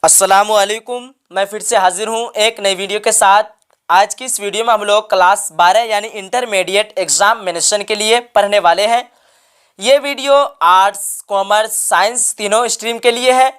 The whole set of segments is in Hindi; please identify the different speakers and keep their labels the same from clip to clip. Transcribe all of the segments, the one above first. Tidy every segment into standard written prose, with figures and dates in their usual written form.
Speaker 1: अस्सलामुअलैकुम। मैं फिर से हाजिर हूँ एक नई वीडियो के साथ। आज की इस वीडियो में हम लोग क्लास 12 यानी इंटरमीडिएट एग्जामिनेशन के लिए पढ़ने वाले हैं। ये वीडियो आर्ट्स, कॉमर्स, साइंस तीनों स्ट्रीम के लिए है।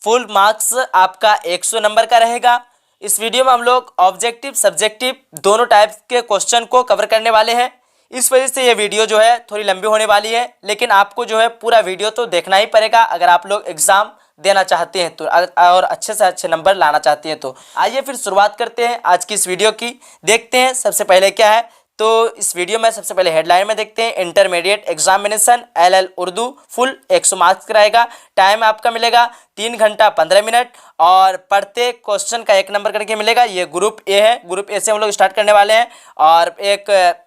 Speaker 1: फुल मार्क्स आपका 100 नंबर का रहेगा। इस वीडियो में हम लोग ऑब्जेक्टिव, सब्जेक्टिव दोनों टाइप के क्वेश्चन को कवर करने वाले हैं। इस वजह से ये वीडियो जो है थोड़ी लंबी होने वाली है, लेकिन आपको जो है पूरा वीडियो तो देखना ही पड़ेगा अगर आप लोग एग्ज़ाम देना चाहते हैं तो, और अच्छे से अच्छे नंबर लाना चाहते हैं तो। आइए फिर शुरुआत करते हैं आज की इस वीडियो की। देखते हैं सबसे पहले क्या है। तो इस वीडियो में सबसे पहले हेडलाइन में देखते हैं, intermediate examination LL Urdu full 100 marks का रहेगा। टाइम आपका मिलेगा 3 घंटा 15 मिनट और प्रत्येक क्वेश्चन का 1 नंबर करके मिलेगा। ये ग्रुप ए है। ग्रुप ए से हम लोग स्टार्ट करने वाले हैं और एक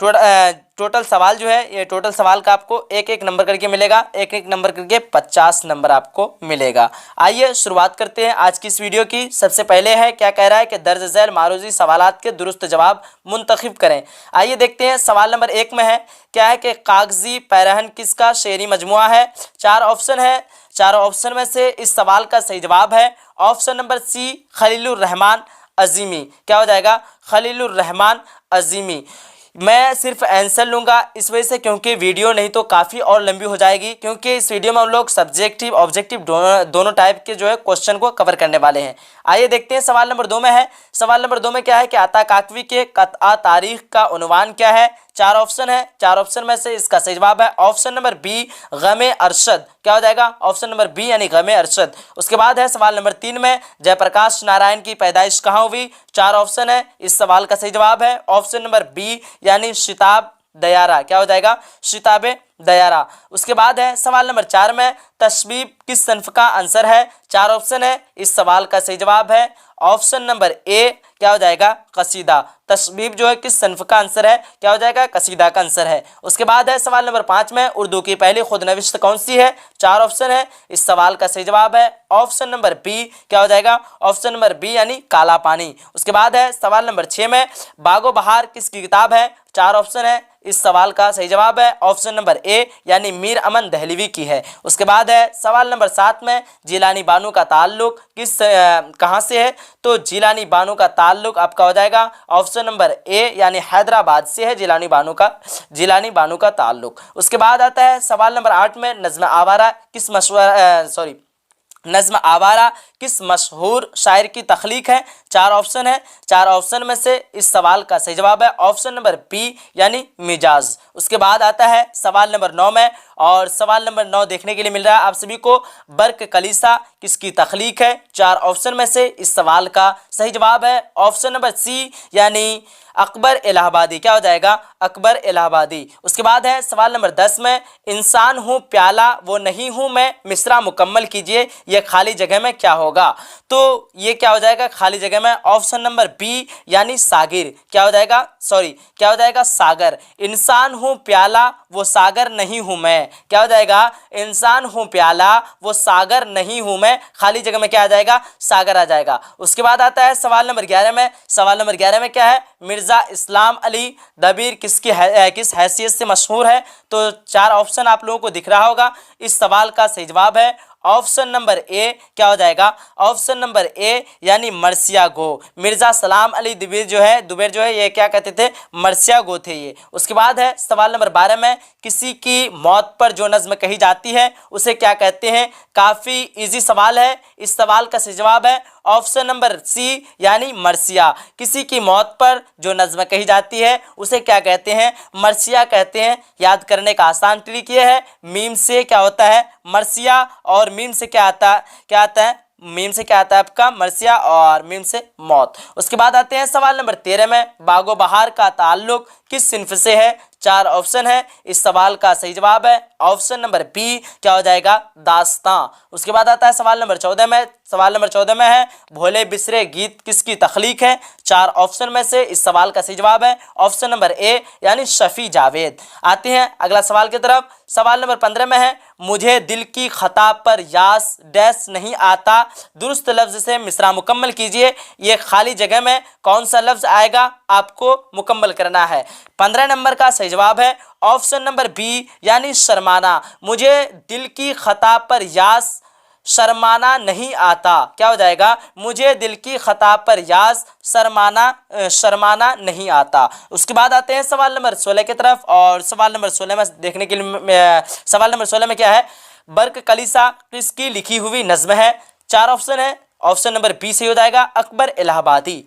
Speaker 1: टोटल सवाल जो है, ये टोटल सवाल का आपको 1-1 नंबर करके मिलेगा। 1-1 नंबर करके 50 नंबर आपको मिलेगा। आइए शुरुआत करते हैं आज की इस वीडियो की। सबसे पहले है क्या कह रहा है कि दर्ज झैल मारूजी सवालात के दुरुस्त जवाब मुंतखब करें। आइए देखते हैं। सवाल नंबर 1 में है क्या है कि कागजी पैरहन किसका शेरी मजमुआ है। 4 ऑप्शन है। 4 ऑप्शन में से इस सवाल का सही जवाब है option number C, Khalilur Rahman Azmi. क्या हो जाएगा? खलीलुर रहमान अजीमी। मैं सिर्फ आंसर लूँगा इस वजह से क्योंकि वीडियो नहीं तो काफ़ी और लंबी हो जाएगी, क्योंकि इस वीडियो में हम लोग सब्जेक्टिव ऑब्जेक्टिव दोनों टाइप के जो है क्वेश्चन को कवर करने वाले हैं। आइए देखते हैं। सवाल नंबर 2 में है। सवाल नंबर 2 में क्या है कि अता काकवी के क़त्आ तारीख का उन्वान क्या है। 4 ऑप्शन है। 4 ऑप्शन में से इसका सही जवाब है ऑप्शन नंबर बी, गमे अरशद। क्या हो जाएगा? ऑप्शन नंबर बी यानी गमे अरशद। उसके बाद है सवाल नंबर 3 में, जयप्रकाश नारायण की पैदाइश कहाँ हुई। 4 ऑप्शन है। इस सवाल का सही जवाब है ऑप्शन नंबर बी यानी शिताब दयारा। क्या हो जाएगा? शिताबे दयारा। उसके बाद है सवाल नंबर 4 में, तशबीब किस सन्फ का आंसर है। 4 ऑप्शन है। इस सवाल का सही जवाब है ऑप्शन नंबर ए। क्या हो जाएगा? कसीदा। तशबीब जो है किस सन्फ का आंसर है? क्या हो जाएगा? कसीदा का आंसर है। उसके बाद है सवाल नंबर 5 में, उर्दू की पहली खुदनविश्त कौन सी है। 4 ऑप्शन है। इस सवाल का सही जवाब है ऑप्शन नंबर बी। क्या हो जाएगा? ऑप्शन नंबर बी यानी काला पानी। उसके बाद है सवाल नंबर 6 में, बागो बहार किसकी किताब है। 4 ऑप्शन है। इस सवाल का सही जवाब है ऑप्शन नंबर ए यानी मीर अमन दहलवी की है। उसके बाद है सवाल नंबर 7 में, जिलानी बानो का ताल्लुक कहाँ से है। तो जिलानी बानो का ताल्लुक आपका हो जाएगा ऑप्शन नंबर ए यानी हैदराबाद से है जिलानी बानो का ताल्लुक। उसके बाद आता है सवाल नंबर 8 में, नज़्म आवारा किस मशहूर शायर की तख्लीक है। 4 ऑप्शन है। 4 ऑप्शन में से इस सवाल का सही जवाब है ऑप्शन नंबर बी यानी मिजाज। उसके बाद आता है सवाल नंबर 9 में, और सवाल नंबर 9 देखने के लिए मिल रहा है आप सभी को, बर्क कलीसा किसकी तख्लीक है। 4 ऑप्शन में से इस सवाल का सही जवाब है ऑप्शन नंबर सी यानी अकबर इलाहाबादी। क्या हो जाएगा? अकबर इलाहाबादी। उसके बाद है सवाल नंबर 10 में, इंसान हूँ प्याला वो नहीं हूँ मैं, मिसरा मुकम्मल कीजिए, ये खाली जगह में क्या होगा। तो ये क्या हो जाएगा खाली जगह में? ऑप्शन नंबर बी यानी सागिर। क्या हो जाएगा? क्या हो जाएगा? सागर। इंसान हूँ प्याला वो सागर नहीं हूँ मैं। क्या हो जाएगा? इंसान हूँ प्याला वो सागर नहीं हूँ मैं। खाली जगह में क्या आ जाएगा? सागर आ जाएगा। उसके बाद आता है सवाल नंबर 11 में। सवाल नंबर 11 में क्या है, मिर्ज़ा इस्लाम अली दबीर किस हैसियत से मशहूर है। तो 4 ऑप्शन आप लोगों को दिख रहा होगा। इस सवाल का सही जवाब है ऑप्शन नंबर ए। क्या हो जाएगा? ऑप्शन नंबर ए यानी मर्सिया गो। मिर्ज़ा सलाम अली दुबेर जो है ये क्या कहते थे? मर्सिया गो थे ये। उसके बाद है सवाल नंबर 12 में, किसी की मौत पर जो नज़्म कही जाती है उसे क्या कहते हैं। काफ़ी इजी सवाल है। इस सवाल का सही जवाब है ऑप्शन नंबर सी यानी मर्सिया। किसी की मौत पर जो नज़्म कही जाती है उसे क्या कहते हैं? मर्सिया कहते हैं। याद करने का आसान ट्रिक ये है, मीम से क्या होता है? मर्सिया, और मीम से क्या आता है? मीम से क्या आता है आपका? मर्सिया, और मीम से मौत। उसके बाद आते हैं सवाल नंबर 13 में, बागो बहार का ताल्लुक किस सिन्फ से है। 4 ऑप्शन है। इस सवाल का सही जवाब है ऑप्शन नंबर बी। क्या हो जाएगा? दास्तां। उसके बाद आता है सवाल नंबर 14 में। सवाल नंबर 14 में है, भोले बिसरे गीत किसकी तख्लीक है। 4 ऑप्शन में से इस सवाल का सही जवाब है ऑप्शन नंबर ए यानी शफी जावेद। आते हैं अगला सवाल की तरफ। सवाल नंबर 15 में है, मुझे दिल की खता पर यास डैश नहीं आता, दुरुस्त लफ्ज से मिसरा मुकम्मल कीजिए, ये खाली जगह में कौन सा लफ्ज आएगा आपको मुकम्मल करना है। 15 नंबर का सही जवाब है ऑप्शन नंबर बी यानी शर्माना। मुझे दिल की खता पर यास शर्माना नहीं आता। क्या हो जाएगा? मुझे दिल की खता पर यास शर्माना नहीं आता। उसके बाद आते हैं सवाल नंबर 16 की तरफ, और सवाल नंबर 16 में देखने के लिए सवाल नंबर 16 में क्या है? बर्क कलीसा किसकी लिखी हुई नज्म है? 4 ऑप्शन है। ऑप्शन नंबर बी सही हो जाएगा, अकबर इलाहाबादी।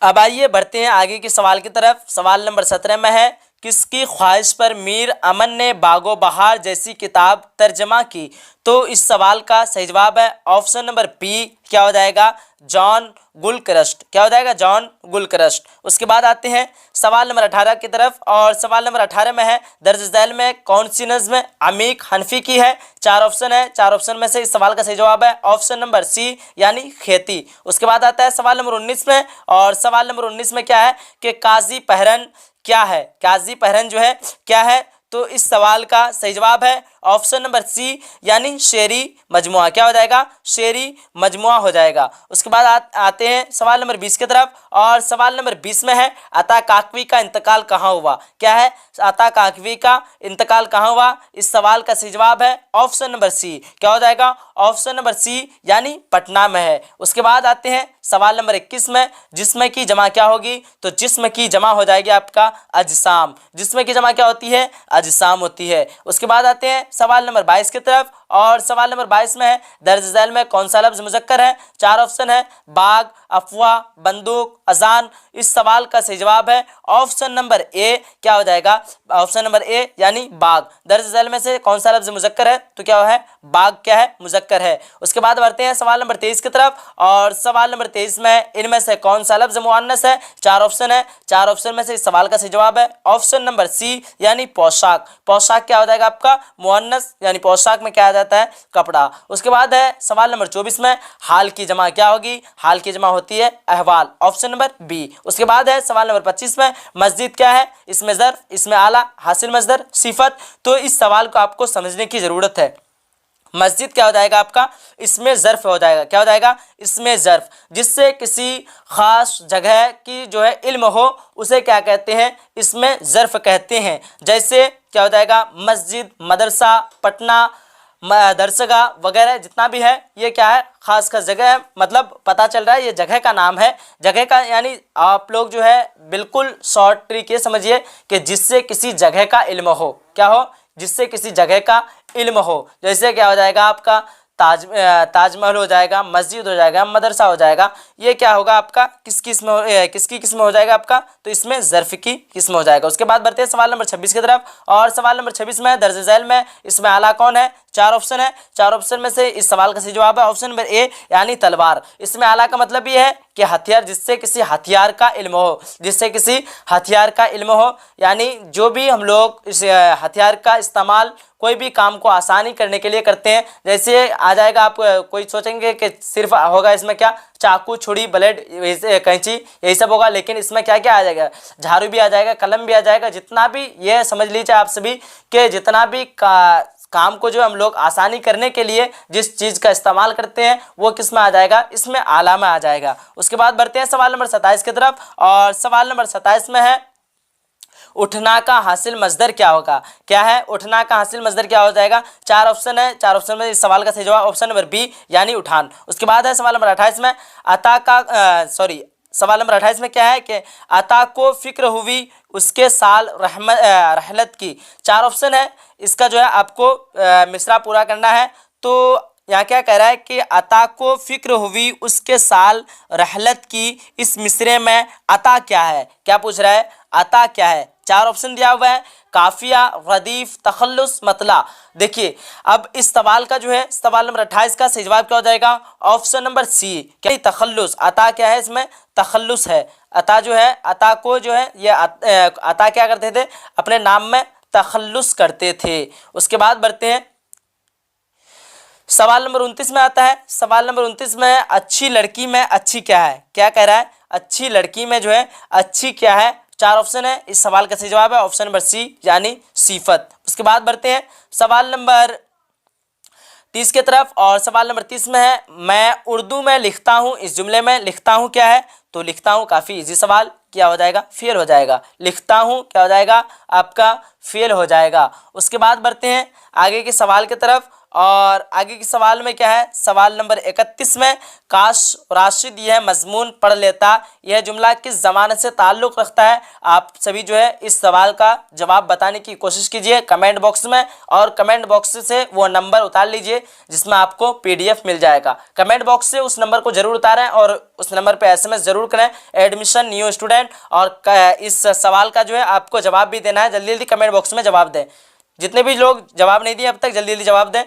Speaker 1: अब आइए बढ़ते हैं आगे के सवाल की तरफ। सवाल नंबर 17 में है, किसकी ख्वाहिश पर मीर अमन ने बागो बहार जैसी किताब तर्जमा की? तो इस सवाल का सही जवाब है ऑप्शन नंबर बी, क्या हो जाएगा? जॉन गुलक्रस्ट। क्या हो जाएगा? जॉन गुलक्रस्ट। उसके बाद आते हैं सवाल नंबर 18 की तरफ, और सवाल नंबर 18 में है, दर्ज झैल में कौन सी नज्म अमीक हनफी की है? 4 ऑप्शन है। 4 ऑप्शन में से इस सवाल का सही जवाब है ऑप्शन नंबर सी, यानी खेती। उसके बाद आता है सवाल नंबर 19 में, और सवाल नंबर 19 में क्या है कि काजी पहरन क्या है? काजी पहरन जो है क्या है? तो इस सवाल का सही जवाब है ऑप्शन नंबर सी, यानी शेरी मजमुआ। क्या हो जाएगा? शेरी मजमुआ हो जाएगा। उसके बाद आते हैं सवाल नंबर 20 की तरफ, और सवाल नंबर 20 में है, अता काकवी का इंतकाल कहाँ हुआ? क्या है? अता काकवी का इंतकाल कहाँ हुआ? इस सवाल का सही जवाब है ऑप्शन नंबर सी। क्या हो जाएगा? ऑप्शन नंबर सी, यानी पटना में है। उसके बाद आते हैं सवाल नंबर 21 में, जिस्म की जमा क्या होगी? तो जिस्म की जमा हो जाएगी आपका अजसाम। जिस्म की जमा क्या होती है? अजसाम होती है। उसके बाद आते हैं सवाल नंबर 22 की तरफ, और सवाल नंबर 22 में है, दर्ज झैल में कौन सा लफ्ज मुज़क्कर है? 4 ऑप्शन है, बाग, अफवाह, बंदूक, अजान। इस सवाल का सही जवाब है ऑप्शन नंबर ए। क्या हो जाएगा? ऑप्शन नंबर ए, यानी बाग। दर्ज झैल में से कौन सा लफ्ज मुज़क्कर है? तो क्या है? बाग क्या है? मुज़क्कर है। उसके बाद बढ़ते हैं सवाल नंबर 23 की तरफ, और सवाल नंबर 23 में इनमें से कौन सा लफ्ज मुअन्नस है? 4 ऑप्शन है। 4 ऑप्शन में से इस सवाल का सही जवाब है ऑप्शन नंबर सी, यानी पोशाक। पोशाक क्या हो जाएगा आपका? मुअन्नस, यानी पोशाक में क्या आ जाता है? कपड़ा। उसके बाद है सवाल नंबर 24 में, हाल की जमा क्या होगी? हाल की जमा होती है अहवाल। Option number B. उसके बाद है सवाल नंबर 25 में, मस्जिद क्या है? इसमें ज़र्फ, इसमें आला, हासिल मजदर, सिफत। तो इस सवाल को आपको समझने की जरूरत है। मस्जिद क्या हो जाएगा आपका? इसमें ज़र्फ हो जाएगा। क्या हो जाएगा? इसमें ज़र्फ। जिससे किसी ख़ास जगह की जो है इल्म हो, उसे क्या कहते हैं? इसमें ज़र्फ कहते हैं। जैसे क्या हो जाएगा? मस्जिद, मदरसा, पटना, दरसगाह वगैरह जितना भी है, ये क्या है? खास जगह है। मतलब पता चल रहा है ये जगह का नाम है। जगह का यानी आप लोग जो है बिल्कुल शॉर्ट ट्रिक ये समझिए कि जिससे किसी जगह का इल्म हो। क्या हो? जिससे किसी जगह का इल्म हो। जैसे क्या हो जाएगा आपका? ताजमहल हो जाएगा, मस्जिद हो जाएगा, मदरसा हो जाएगा। ये क्या होगा आपका? किसकी किस्म हो जाएगा आपका? तो इसमें ज़र्फ की किस्म हो जाएगा। उसके बाद बढ़ते हैं सवाल नंबर 26 की तरफ, और सवाल नंबर 26 में, दर्ज झैल में इसमें आला कौन है? 4 ऑप्शन है। 4 ऑप्शन में से इस सवाल का सही जवाब है ऑप्शन नंबर ए, यानी तलवार। इसमें आला का मतलब ये है कि हथियार, जिससे किसी हथियार का इल्म हो। जिससे किसी हथियार का इल्म हो, यानी जो भी हम लोग इस हथियार का इस्तेमाल कोई भी काम को आसानी करने के लिए करते हैं। जैसे आ जाएगा, आप कोई सोचेंगे कि सिर्फ होगा इसमें क्या? चाकू, छुरी, ब्लेड, कैंची, यही सब होगा। लेकिन इसमें क्या क्या आ जाएगा? झाड़ू भी आ जाएगा, कलम भी आ जाएगा। जितना भी ये समझ लीजिए आप सभी कि जितना भी काम को जो हम लोग आसानी करने के लिए जिस चीज़ का इस्तेमाल करते हैं, वो किस में आ जाएगा? इसमें आला में आ जाएगा। उसके बाद बढ़ते हैं सवाल नंबर 27 की तरफ, और सवाल नंबर 27 में है, उठना का हासिल मजदर क्या होगा? क्या है? उठना का हासिल मजदर क्या हो जाएगा? 4 ऑप्शन है। 4 ऑप्शन में इस सवाल का सही जवाब ऑप्शन नंबर बी, यानी उठान। उसके बाद है सवाल नंबर 28 में, सवाल नंबर 28 में क्या है कि अता को फिक्र हुई उसके साल रहलत की। 4 ऑप्शन है। इसका जो है आपको मिसरा पूरा करना है। तो यहाँ क्या कह रहा है कि अता को फिक्र हुई उसके साल रहलत की, इस मिसरे में अता क्या है? क्या पूछ रहा है? अता क्या है? 4 ऑप्शन दिया हुआ है, काफिया, रदीफ, तखल्लुस, मतला। देखिए अब इस सवाल का जो है सवाल नंबर 28 का सही जवाब क्या हो जाएगा? ऑप्शन नंबर सी, क्या? तखल्लुस। अता क्या है? इसमें तखल्लुस है। अता जो है, अता को जो है ये अता क्या करते थे? अपने नाम में तखल्लुस करते थे। उसके बाद बढ़ते हैं सवाल नंबर 29 में आता है। सवाल नंबर 29 में, अच्छी लड़की में अच्छी क्या है? क्या कह रहा है? अच्छी लड़की में जो है अच्छी क्या है? 4 ऑप्शन है। इस सवाल का सही जवाब है ऑप्शन नंबर सी, यानी सिफत। उसके बाद बढ़ते हैं सवाल नंबर 30 की तरफ, और सवाल नंबर 30 में है, मैं उर्दू में लिखता हूँ, इस जुमले में लिखता हूँ क्या है? तो लिखता हूँ काफ़ी इजी सवाल, क्या हो जाएगा? फेल हो जाएगा। लिखता हूँ क्या हो जाएगा? आपका फेल हो जाएगा। उसके बाद बढ़ते हैं आगे के सवाल की तरफ, और आगे के सवाल में क्या है, सवाल नंबर 31 में काश राशिद यह मजमून पढ़ लेता, यह जुमला किस ज़माने से ताल्लुक़ रखता है। आप सभी जो है इस सवाल का जवाब बताने की कोशिश कीजिए कमेंट बॉक्स में, और कमेंट बॉक्स से वो नंबर उतार लीजिए जिसमें आपको PDF मिल जाएगा। कमेंट बॉक्स से उस नंबर को ज़रूर उतारें और उस नंबर पर SMS ज़रूर करें, एडमिशन न्यू स्टूडेंट। और इस सवाल का जो है आपको जवाब भी देना है, जल्दी जल्दी कमेंट बॉक्स में जवाब दें। जितने भी लोग जवाब नहीं दिए अब तक जल्दी जल्दी जवाब दें।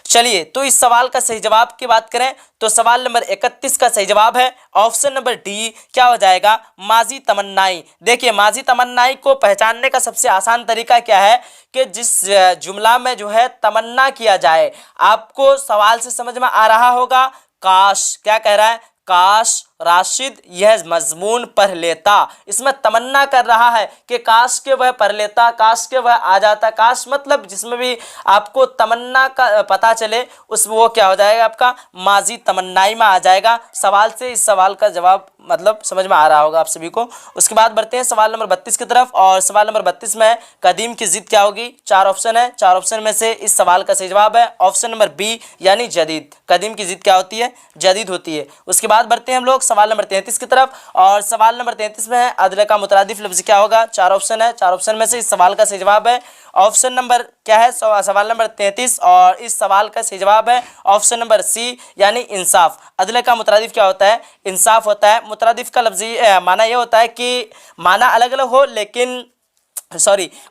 Speaker 1: चलिए, तो इस सवाल का सही जवाब की बात करें तो सवाल नंबर 31 का सही जवाब है ऑप्शन नंबर डी। क्या हो जाएगा, माजी तमन्नाई। देखिए, माजी तमन्नाई को पहचानने का सबसे आसान तरीका क्या है कि जिस जुमला में जो है तमन्ना किया जाए, आपको सवाल से समझ में आ रहा होगा। काश, क्या कह रहा है, काश राशिद यह मजमून पढ़ लेता। इसमें तमन्ना कर रहा है कि काश के वह पढ़ लेता, काश के वह आ जाता। काश मतलब जिसमें भी आपको तमन्ना का पता चले उसमें वो क्या हो जाएगा, आपका माजी तमन्नाई में आ जाएगा। सवाल से इस सवाल का जवाब मतलब समझ में आ रहा होगा आप सभी को। उसके बाद बढ़ते हैं सवाल नंबर 32 की तरफ, और सवाल नंबर 32 में कदीम की जिद क्या होगी। 4 ऑप्शन है, 4 ऑप्शन में से इस सवाल का सही जवाब है ऑप्शन नंबर बी यानी जदीद। कदीम की जिद क्या होती है, जदीद होती है। उसके बाद बढ़ते हैं हम लोग सवाल नंबर 33 की तरफ, और सवाल नंबर 33 में है अदल का मुतरादिफ लफ्ज़ क्या होगा। 4 ऑप्शन है, 4 ऑप्शन में से इस सवाल का सही जवाब है ऑप्शन नंबर क्या है, सवाल नंबर 33, और इस सवाल का सही जवाब है ऑप्शन नंबर सी यानी इंसाफ। अदल का मुतरादिफ क्या होता है, इंसाफ होता है। मुतरादिफ का लफ्ज़ी माना ये होता है कि माना अलग अलग हो लेकिन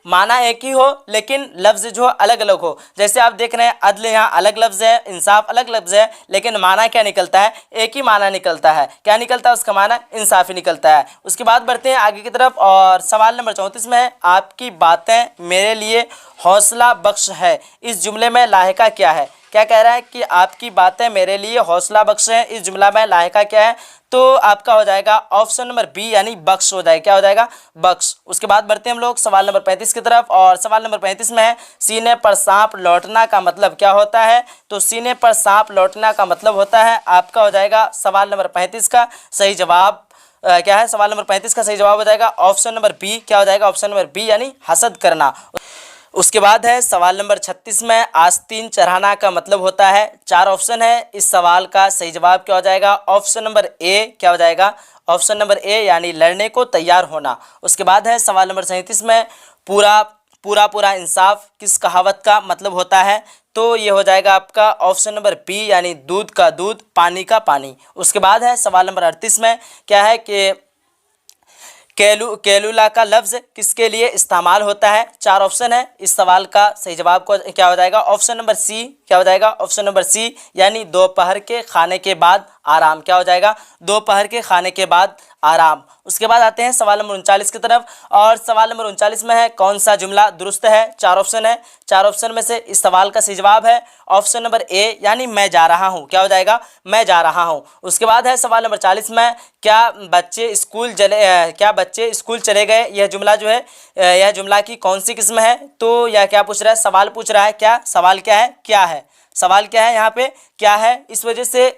Speaker 1: माना एक ही हो लेकिन लफ्ज़ जो अलग अलग हो। जैसे आप देख रहे हैं अदल यहाँ अलग लफ्ज़ है, इंसाफ अलग लफ्ज़ है, लेकिन माना क्या निकलता है, एक ही माना निकलता है। क्या निकलता है, उसका माना इंसाफ ही निकलता है। उसके बाद बढ़ते हैं आगे की तरफ, और सवाल नंबर 34 में है आपकी बातें मेरे लिए हौसला बख्श है। इस जुमले में लाहिका क्या है। क्या कह रहा है कि आपकी बातें मेरे लिए हौसला बख्श है। इस जुमला में लाहिका क्या है, तो आपका हो जाएगा ऑप्शन नंबर बी यानी बख्श हो जाएगा। क्या हो जाएगा, बख्श। उसके बाद बढ़ते हैं हम लोग सवाल नंबर 35 की तरफ, और सवाल नंबर 35 में है सीने पर सांप लौटना का मतलब क्या होता है। तो सीने पर सांप लौटना का मतलब होता है, आपका हो जाएगा सवाल नंबर 35 का सही जवाब क्या है, सवाल नंबर 35 का सही जवाब हो जाएगा ऑप्शन नंबर बी। क्या हो जाएगा, ऑप्शन नंबर बी यानी हसद करना। उसके बाद है सवाल नंबर 36 में आस्तीन चढ़ाना का मतलब होता है। 4 ऑप्शन है, इस सवाल का सही जवाब क्या हो जाएगा, ऑप्शन नंबर ए। क्या हो जाएगा, ऑप्शन नंबर ए यानी लड़ने को तैयार होना। उसके बाद है सवाल नंबर 37 में पूरा इंसाफ किस कहावत का मतलब होता है। तो ये हो जाएगा आपका ऑप्शन नंबर बी यानी दूध का दूध, पानी का पानी। उसके बाद है सवाल नंबर 38 में क्या है कि कैलूला का लफ्ज़ किसके लिए इस्तेमाल होता है। 4 ऑप्शन है, इस सवाल का सही जवाब को क्या हो जाएगा, ऑप्शन नंबर सी। क्या हो जाएगा, ऑप्शन नंबर सी यानी दोपहर के खाने के बाद आराम। क्या हो जाएगा, दोपहर के खाने के बाद आराम। उसके बाद आते हैं सवाल नंबर 39 की तरफ, और सवाल नंबर 39 में है कौन सा जुमला दुरुस्त है। 4 ऑप्शन है, 4 ऑप्शन में से इस सवाल का सही जवाब है ऑप्शन नंबर ए यानी मैं जा रहा हूँ। क्या हो जाएगा, मैं जा रहा हूँ। उसके बाद है सवाल नंबर 40 में क्या बच्चे स्कूल चले गए। यह जुमला जो है यह जुमला की कौन सी किस्म है। तो यह क्या पूछ रहा है, सवाल पूछ रहा है। क्या सवाल क्या है, क्या है, सवाल क्या है, यहाँ पे क्या है। इस वजह से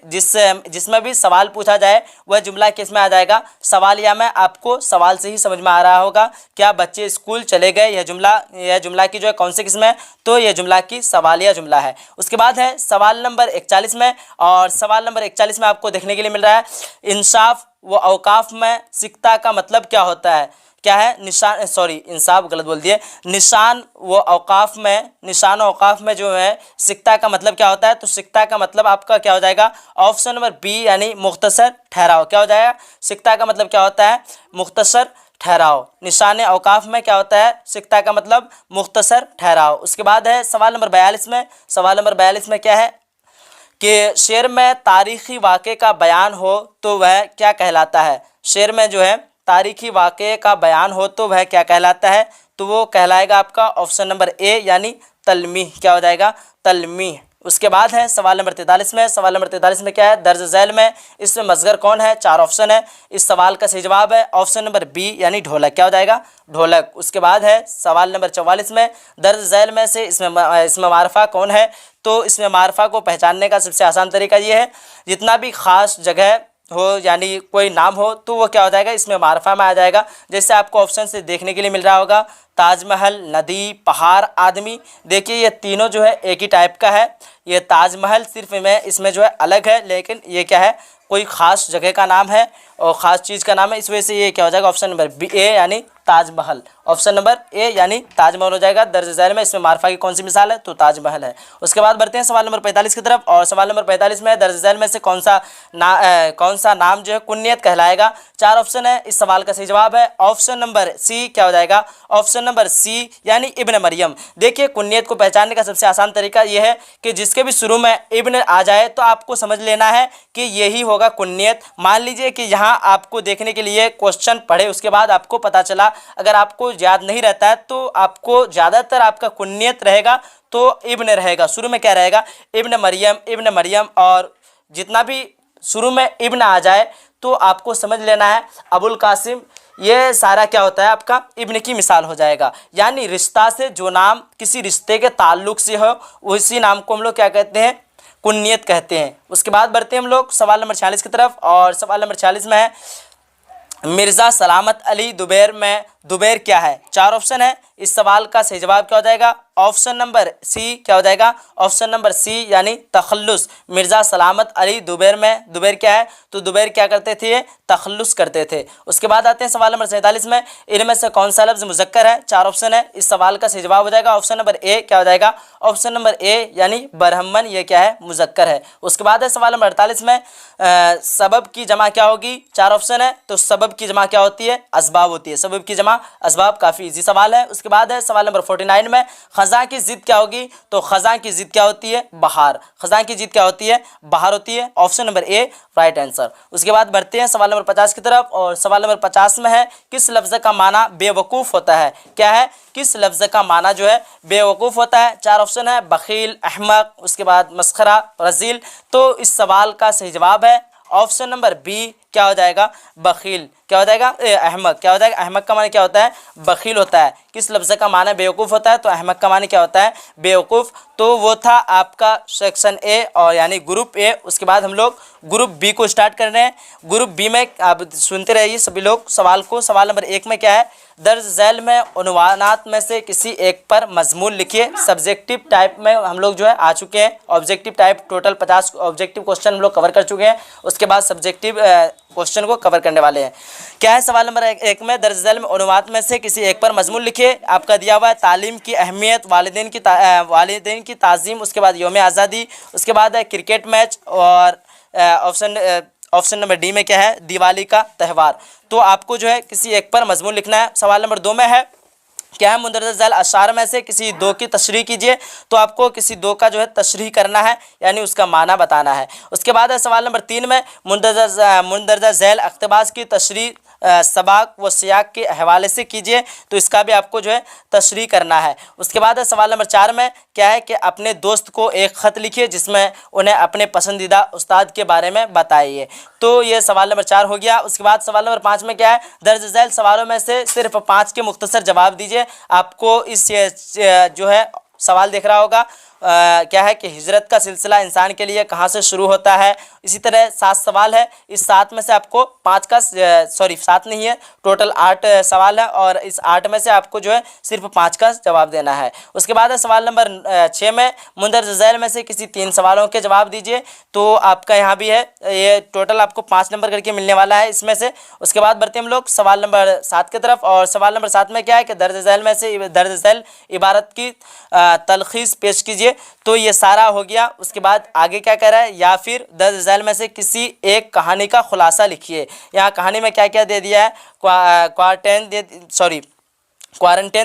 Speaker 1: जिसमें भी सवाल पूछा जाए वह जुमला किस में आ जाएगा, सवाल या में। आपको सवाल से ही समझ में आ रहा होगा क्या बच्चे स्कूल चले गए, यह जुमला की जो है कौन सी किस्म है, तो यह जुमला की सवालिया जुमला है। उसके बाद है सवाल नंबर 41 में, और सवाल नंबर 41 में आपको देखने के लिए मिल रहा है इंसाफ व औकाफ में सिकता का मतलब क्या होता है। क्या है, इंसाफ गलत बोल दिए, निशान व औकाफ में जो है सिकता का मतलब क्या होता है। तो सिकता का मतलब आपका क्या हो जाएगा, ऑप्शन नंबर बी यानी मुख्तसर ठहराव। क्या हो जाएगा, सिकता का मतलब क्या होता है, मुख्तसर ठहराव। निशान औकाफ में क्या होता है, सिकता का मतलब मुख्तसर ठहराव। उसके बाद है सवाल नंबर 42 में, सवाल नंबर 42 में क्या है कि शेर में तारीखी वाक़े का बयान हो तो वह क्या कहलाता है। शेर में जो है तारीखी वाक़े का बयान हो तो वह क्या कहलाता है, तो वो कहलाएगा आपका ऑप्शन नंबर ए यानी तलमीह। क्या हो जाएगा, तलमीह। उसके बाद है सवाल नंबर 43 में, सवाल नंबर 43 में क्या है, दर्ज झैल में इसमें मज़गर कौन है। 4 ऑप्शन है, इस सवाल का सही जवाब है ऑप्शन नंबर बी यानी ढोलक। क्या हो जाएगा, ढोलक। उसके बाद है सवाल नंबर 44 में दर्ज झैल में से इसमें मारफा कौन है। तो इसमें मारफा को पहचानने का सबसे आसान तरीका ये है, जितना भी ख़ास जगह हो यानी कोई नाम हो तो वो क्या हो जाएगा, इसमें मारफा में आ जाएगा। जैसे आपको ऑप्शन से देखने के लिए मिल रहा होगा, ताजमहल, नदी, पहाड़, आदमी। देखिए ये तीनों जो है एक ही टाइप का है। ये ताजमहल सिर्फ में इसमें जो है अलग है, लेकिन ये क्या है, कोई ख़ास जगह का नाम है और ख़ास चीज़ का नाम है। इस वजह से ये क्या हो जाएगा, ऑप्शन नंबर बी ए यानी ताजमहल। ऑप्शन नंबर ए यानी ताजमहल हो जाएगा। दर्ज झैल में इसमें मारफा की कौन सी मिसाल है, तो ताजमहल है। उसके बाद बढ़ते हैं सवाल नंबर 45 की तरफ। और सवाल नंबर 45 में दर्ज झैल में से कौन सा नाम जो है कुन्नियत कहलाएगा। 4 ऑप्शन है, इस सवाल का सही जवाब है ऑप्शन नंबर सी। क्या हो जाएगा, ऑप्शन नंबर सी यानी इब्न मरियम। देखिए कुन्नियत को पहचानने का सबसे आसान तरीका यह है कि जिसके भी शुरू में इब्न आ जाए तो आपको समझ लेना है कि यही होगा कुन्नियत। मान लीजिए कि यहाँ आपको देखने के लिए क्वेश्चन पढ़े, उसके बाद आपको पता चला, अगर आपको याद नहीं रहता है तो आपको ज़्यादातर आपका कुन्नियत रहेगा तो इब्न रहेगा। शुरू में क्या रहेगा, इब्न मरियम, इब्न मरियम। और जितना भी शुरू में इब्न आ जाए तो आपको समझ लेना है अबुल कासिम, ये सारा क्या होता है आपका इब्न की मिसाल हो जाएगा। यानी रिश्ता से जो नाम किसी रिश्ते के ताल्लुक से हो उसी नाम को हम लोग क्या कहते हैं, कुन्नियत कहते हैं। उसके बाद बढ़ते हैं हम लोग सवाल नंबर 46 की तरफ। और सवाल नंबर 46 में है मिर्ज़ा सलामत अली दुबैर में दुबैर क्या है। 4 ऑप्शन है, इस सवाल का सही जवाब क्या हो जाएगा, ऑप्शन नंबर सी। क्या हो जाएगा, ऑप्शन नंबर सी यानी तखल्लुस। मिर्ज़ा सलामत अली दुबैर में दुबैर क्या है, तो दुबैर क्या करते थे, तखल्लुस करते थे। उसके बाद आते हैं सवाल नंबर 47 में, इनमें से कौन सा लफ्ज़ मुज़क्कर है। 4 ऑप्शन है, इस सवाल का सही जवाब हो जाएगा ऑप्शन नंबर ए। क्या हो जाएगा, ऑप्शन नंबर ए यानी बरहमन, ये क्या है, मुज़क्कर है। उसके बाद है सवाल नंबर 48 में सबब की जमा क्या होगी। 4 ऑप्शन है, तो सबब की जमा क्या होती है, असबाब होती है। सबब की जमा असबाब, काफ़ी इजी सवाल है। उसके बाद है सवाल नंबर 49 में ख़ज़ा की ज़िद क्या होगी, तो ख़ज़ा की ज़िद क्या होती है, बहार। ख़ज़ा की ज़िद क्या होती है, बहार होती है। ऑप्शन नंबर ए राइट आंसर। उसके बाद बढ़ते हैं सवाल नंबर 50 की तरफ। और सवाल नंबर 50 में है किस लफ्ज़ का माना बेवकूफ़ होता है। क्या है, किस लफ्ज़ का माना जो है बेवकूफ़ होता है। 4 ऑप्शन है, बखील, अहमक, उसके बाद मस्खरा, रज़ील। तो इस सवाल का सही जवाब है ऑप्शन नंबर बी। क्या हो जाएगा, बखील। क्या हो जाएगा, अहमक। क्या हो जाएगा, अहमक का माने क्या होता है, बखील होता है। किस लफ्ज़ का माना बेवकूफ़ होता है, तो अहमक का माने क्या होता है, बेवकूफ़। तो वो था आपका सेक्शन ए और यानी ग्रुप ए। उसके बाद हम लोग ग्रुप बी को स्टार्ट कर रहे हैं। ग्रुप बी में आप सुनते रहिए सभी लोग सवाल को। सवाल नंबर 1 में क्या है, दर्ज झैल में उन्वानात में से किसी एक पर मजमून लिखिए। सब्जेक्टिव टाइप में हम लोग जो है आ चुके हैं। Objective type total 50 objective question हम लोग कवर कर चुके हैं। उसके बाद सब्जेक्टिव क्वेश्चन को कवर करने वाले हैं। क्या है सवाल नंबर 1 में, दर्ज झैल में उन्वानात में से किसी एक पर मजमून लिखिए। आपका दिया हुआ है तालीम की अहमियत, वालिदैन की ताज़ीम, उसके बाद यौम आज़ादी, उसके बाद है क्रिकेट मैच और ऑप्शन नंबर डी में क्या है, दिवाली का त्यौहार। तो आपको जो है किसी एक पर मजमून लिखना है। सवाल नंबर 2 में है क्या है, मुंदरजा झैल अशार में से किसी दो की तशरीह कीजिए। तो आपको किसी दो का जो है तशरीह करना है यानी उसका माना बताना है। उसके बाद है सवाल नंबर 3 में मुंदरजा झैल इक़्तिबास की तशरीह सबाक व सियाक के हवाले से कीजिए। तो इसका भी आपको जो है तशरीह करना है। उसके बाद है सवाल नंबर 4 में क्या है कि अपने दोस्त को एक ख़त लिखिए जिसमें उन्हें अपने पसंदीदा उस्ताद के बारे में बताइए। तो ये सवाल नंबर 4 हो गया। उसके बाद सवाल नंबर 5 में क्या है, दर्ज झैल सवालों में से सिर्फ 5 के मुख्तसर जवाब दीजिए। आपको इस जो है सवाल देख रहा होगा क्या है कि हिजरत का सिलसिला इंसान के लिए कहाँ से शुरू होता है। इसी तरह 7 सवाल है। इस 7 में से आपको 5 का 7 नहीं है, टोटल 8 सवाल है और इस 8 में से आपको जो है सिर्फ 5 का जवाब देना है। उसके बाद है सवाल नंबर 6 में मुंदरजा झैल में से किसी 3 सवालों के जवाब दीजिए। तो आपका यहाँ भी है, ये टोटल आपको 5 नंबर करके मिलने वाला है इसमें से। उसके बाद बढ़ते हम लोग सवाल नंबर 7 की तरफ। और सवाल नंबर 7 में क्या है कि दर्ज झैल में से दर्ज झैल इबारत की तलखीस पेश कीजिए। तो ये सारा हो गया। उसके बाद आगे क्या कह रहा है, या फिर दर्ज झैल में से किसी एक कहानी का खुलासा लिखिए। यहाँ कहानी में क्या क्या दे दिया है, क्वारंटाइन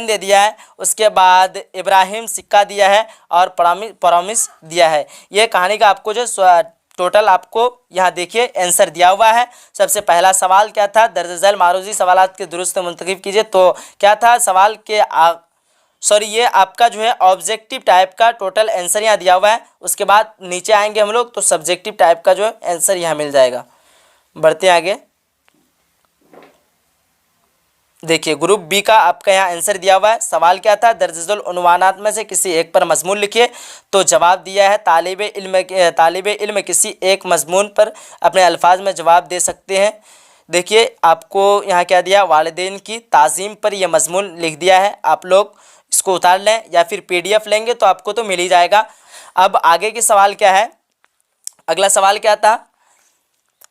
Speaker 1: दे दिया है, उसके बाद इब्राहिम सिक्का दिया है और प्रॉमिस दिया है। ये कहानी का आपको जो टोटल आपको यहाँ देखिए आंसर दिया हुआ है। सबसे पहला सवाल क्या था, दर्ज झैल मारूजी सवालात के दुरुस्त मुंतखब कीजिए। तो क्या था सवाल के ये आपका जो है ऑब्जेक्टिव टाइप का टोटल आंसर यहाँ दिया हुआ है। उसके बाद नीचे आएंगे हम लोग तो सब्जेक्टिव टाइप का जो है आंसर यहाँ मिल जाएगा। बढ़ते हैं आगे। देखिए ग्रुप बी का आपका यहाँ आंसर दिया हुआ है। सवाल क्या था, दर्जल उन्वानात में से किसी एक पर मजमून लिखिए। तो जवाब दिया है तालिब इल्म किसी एक मजमून पर अपने अल्फाज में जवाब दे सकते हैं। देखिए आपको यहाँ क्या दिया, वालिदैन की ताज़ीम पर यह मजमून लिख दिया है। आप लोग इसको उतार लें या फिर PDF लेंगे तो आपको तो मिल ही जाएगा। अब आगे की सवाल क्या है, अगला सवाल क्या था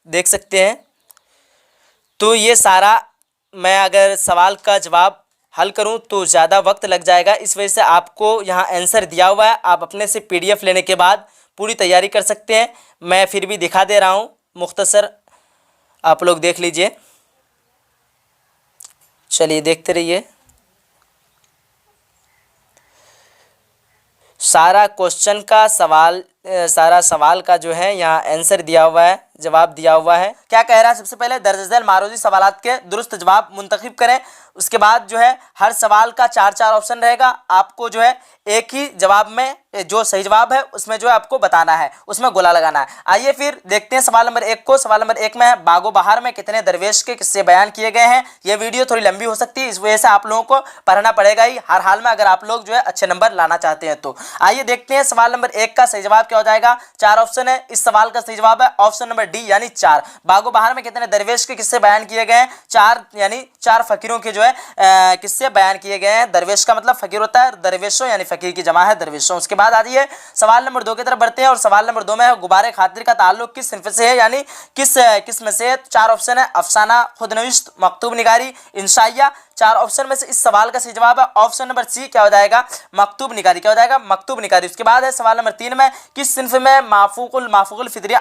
Speaker 1: देख सकते हैं। तो ये सारा मैं अगर सवाल का जवाब हल करूं तो ज़्यादा वक्त लग जाएगा, इस वजह से आपको यहाँ आंसर दिया हुआ है। आप अपने से PDF लेने के बाद पूरी तैयारी कर सकते हैं। मैं फिर भी दिखा दे रहा हूँ मुख्तसर, आप लोग देख लीजिए। चलिए देखते रहिए। सारा क्वेश्चन का सारा सवाल का जो है यहाँ आंसर दिया हुआ है, जवाब दिया हुआ है। क्या कह रहा है, सबसे पहले दर्ज झेल मारूजी सवालात के दुरुस्त जवाब मुंतखब करें। उसके बाद जो है हर सवाल का 4 ऑप्शन रहेगा। आपको जो है एक ही जवाब में जो सही जवाब है उसमें जो है आपको बताना है, उसमें गोला लगाना है। आइए फिर देखते हैं सवाल नंबर 1 को। सवाल नंबर 1 में है, बागो बहार में कितने दरवेश के किस्से बयान किए गए हैं। ये वीडियो थोड़ी लंबी हो सकती है, इस वजह से आप लोगों को पढ़ना पड़ेगा ही हर हाल में, अगर आप लोग जो है अच्छे नंबर लाना चाहते हैं तो। आइए देखते हैं सवाल नंबर 1 का सही जवाब क्या हो जाएगा। 4 ऑप्शन है, इस सवाल का सही जवाब है ऑप्शन नंबर डी यानी 4। बागो बहार में कितने दरवेश के किस्से बयान किए गए हैं, 4 यानी 4 फकीरों के जो है किस्से बयान किए गए हैं। दरवेश का मतलब फकीर होता है, दरवेशों यानी फकीर की जमा है दरवेशों। उसके बाद आती है सवाल नंबर 2 की तरफ बढ़ते हैं और सवाल नंबर 2 में है, गुबारे खातिर का ताल्लुक किस सिन्फ से है, यानी किस किस्म से है। 4 ऑप्शन है, अफसाना, खुदनविश्त, मकतूब निगारी, इंशाइया। 4 ऑप्शन में से इस सवाल का सही जवाब है ऑप्शन नंबर सी क्या हो जाएगा, मकतूब निगारी। क्या हो जाएगा, मकतूब निगारी। उसके बाद है सवाल नंबर 3 में, किस सिन्फ में माफूकुल फितरी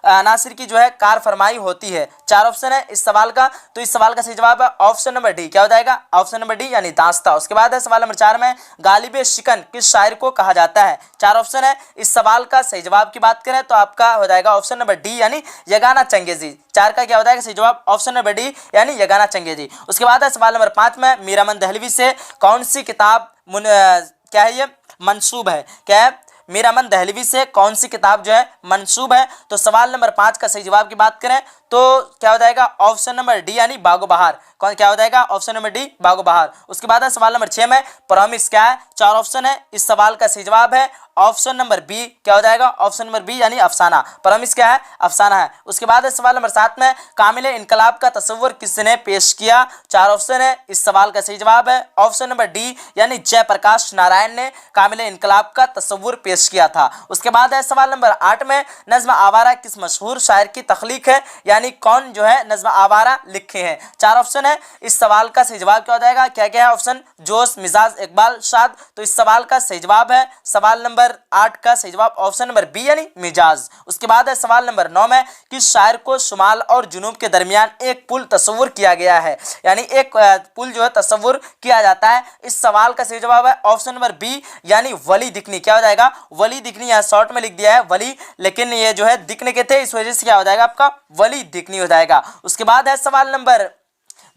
Speaker 1: अनासिर की जो है कार फरमाई होती है। 4 ऑप्शन है इस सवाल का, तो इस सवाल का सही जवाब है ऑप्शन नंबर डी क्या हो जाएगा, ऑप्शन नंबर डी यानी दास्ता। उसके बाद है सवाल नंबर 4 में, गालिब शिकन किस शायर को कहा जाता है। 4 ऑप्शन है, इस सवाल का सही जवाब की बात करें तो आपका हो जाएगा ऑप्शन नंबर डी यानी यगाना चंगेजी। 4 का क्या हो जाएगा सही जवाब ऑप्शन नंबर डी यानी यगाना चंगेजी। उसके बाद है सवाल नंबर 5 में, मीरामन दहलवी से कौन सी किताब क्या है ये मंसूब है। क्या है, मीरामन दहलवी से कौन सी किताब जो है मंसूब है। तो सवाल नंबर 5 का सही जवाब की बात करें तो क्या हो जाएगा ऑप्शन नंबर डी यानी बागो बहार। कौन क्या हो जाएगा ऑप्शन नंबर डी बागो बहार। उसके बाद है सवाल नंबर 6 में, प्रॉमिस क्या है। 4 ऑप्शन है, इस सवाल का सही जवाब है ऑप्शन नंबर बी क्या हो जाएगा ऑप्शन नंबर बी यानी अफसाना। प्रॉमिस क्या है, अफसाना है। उसके बाद है सवाल नंबर 7 में, कामिल इनकलाब का तस्वुर किसने पेश किया। 4 ऑप्शन है, इस सवाल का सही जवाब है ऑप्शन नंबर डी यानी जयप्रकाश नारायण ने कामिल इनकलाब का तस्वुर पेश किया था। उसके बाद है सवाल नंबर 8 में, नज्म आवारा किस मशहूर शायर की तख्लीक है, यानी कौन जो है नज्म आवारा लिखे हैं। 4 ऑप्शन है, इस सवाल का सही जवाब क्या हो जाएगा, क्या क्या है ऑप्शन, जोश, मिजाज, इकबाल, शाद। तो इस सवाल का सही जवाब है सवाल नंबर 8 का सही जवाब ऑप्शन नंबर बी यानी मिजाज। उसके बाद है सवाल नंबर 9 में, किस शायर को शुमाल और जुनूब के दरमियान एक पुल तस्वुर किया गया है, यानी एक पुल जो है तस्वुर किया जाता है। इस सवाल का सही जवाब है ऑप्शन नंबर बी यानी वली दिकनी। क्या हो जाएगा, वली दिकनी। यहाँ शॉर्ट में लिख दिया है वली, लेकिन ये जो है दिखने के थे, इस वजह से क्या हो जाएगा आपका वली दिकनी हो जाएगा। उसके बाद है सवाल नंबर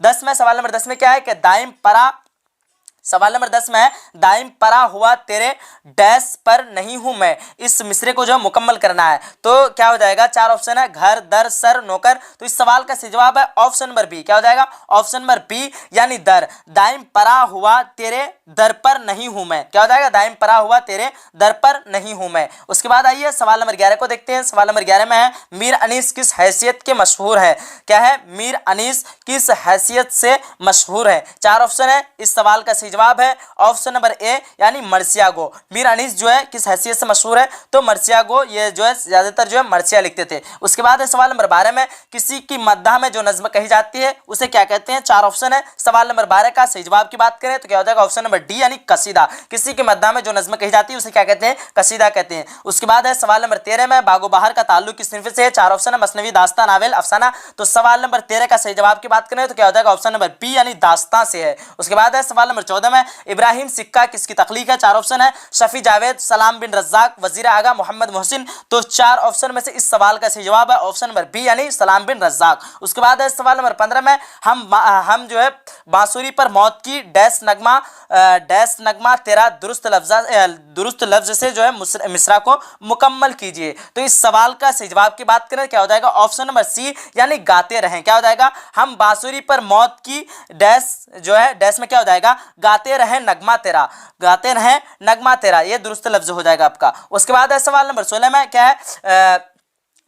Speaker 1: 10 में, सवाल नंबर 10 में क्या है कि दाइम परा, सवाल नंबर 10 में है, दाइम परा हुआ तेरे डैश पर नहीं हूं मैं। इस मिसरे को जो मुकम्मल करना है तो क्या हो जाएगा। 4 ऑप्शन है, घर, दर, सर, नौकर। तो इस सवाल का सही जवाब है ऑप्शन नंबर बी क्या हो जाएगा ऑप्शन नंबर बी यानी दर। दाइम परा हुआ तेरे दर पर नहीं हूं मैं। क्या हो जाएगा, दाइम परा हुआ तेरे दर पर नहीं हूं मैं। उसके बाद आइए सवाल नंबर 11 को देखते हैं। सवाल नंबर 11 में है, मीर अनीस किस हैसियत के मशहूर है। क्या है, मीर अनीस किस हैसियत से मशहूर है। 4 ऑप्शन है, इस सवाल का जवाब है ऑप्शन नंबर ए यानी मर्सियागो। मीर अनीस जो है किस हैसियत से मशहूर है, तो मर्सियागो, ये जो है ज्यादातर जो है मर्सिया लिखते थे। उसके बाद है सवाल नंबर 12 में, किसी की मद्दाह में जो नज्म कही जाती है उसे क्या कहते हैं। 4 ऑप्शन है, सवाल नंबर 12 का सही जवाब की बात करें तो क्या हो जाएगा ऑप्शन नंबर डी यानी कसीदा। किसी की मद्दाह में जो नज्म कही जाती है उसे क्या कहते हैं, कसीदा कहते हैं। उसके बाद है सवाल नंबर 13 में, बागो बहार का ताल्लुक किस सिन्फ से है। 4 ऑप्शन है, मसनवी, दास्तान, नावेल, अफसाना। तो सवाल नंबर 13 का सही जवाब की बात करें तो क्या हो जाएगा ऑप्शन नंबर बी यानी दास्तां से है। उसके बाद है सवाल नंबर 14 2014 में। इब्राहिम सिक्का किसकी तख्लीक है? 4 ऑप्शन है। शफी जावेद, सलाम बिन रज्जाक, वजीर आगा मोहम्मद मोहसिन। तो 4 ऑप्शन में से इस सवाल का सही जवाब है ऑप्शन नंबर बी यानी सलाम बिन रज्जाक। उसके बाद है सवाल नंबर 15 में, हम जो है बांसुरी पर मौत की डैश नगमा तेरा दुरुस्त लफ्ज से जो है मिसरा को मुकम्मल कीजिए। तो इस सवाल का सही जवाब की बात करें क्या हो जाएगा? ऑप्शन नंबर सी यानी गाते रहें। क्या हो जाएगा? हम बांसुरी पर मौत की डैश जो है डैश में क्या हो जाएगा? गाते रहें नगमा तेरा, गाते रहें नगमा तेरा, ये दुरुस्त लफ्ज हो जाएगा आपका। उसके बाद है सवाल नंबर 16 में क्या है?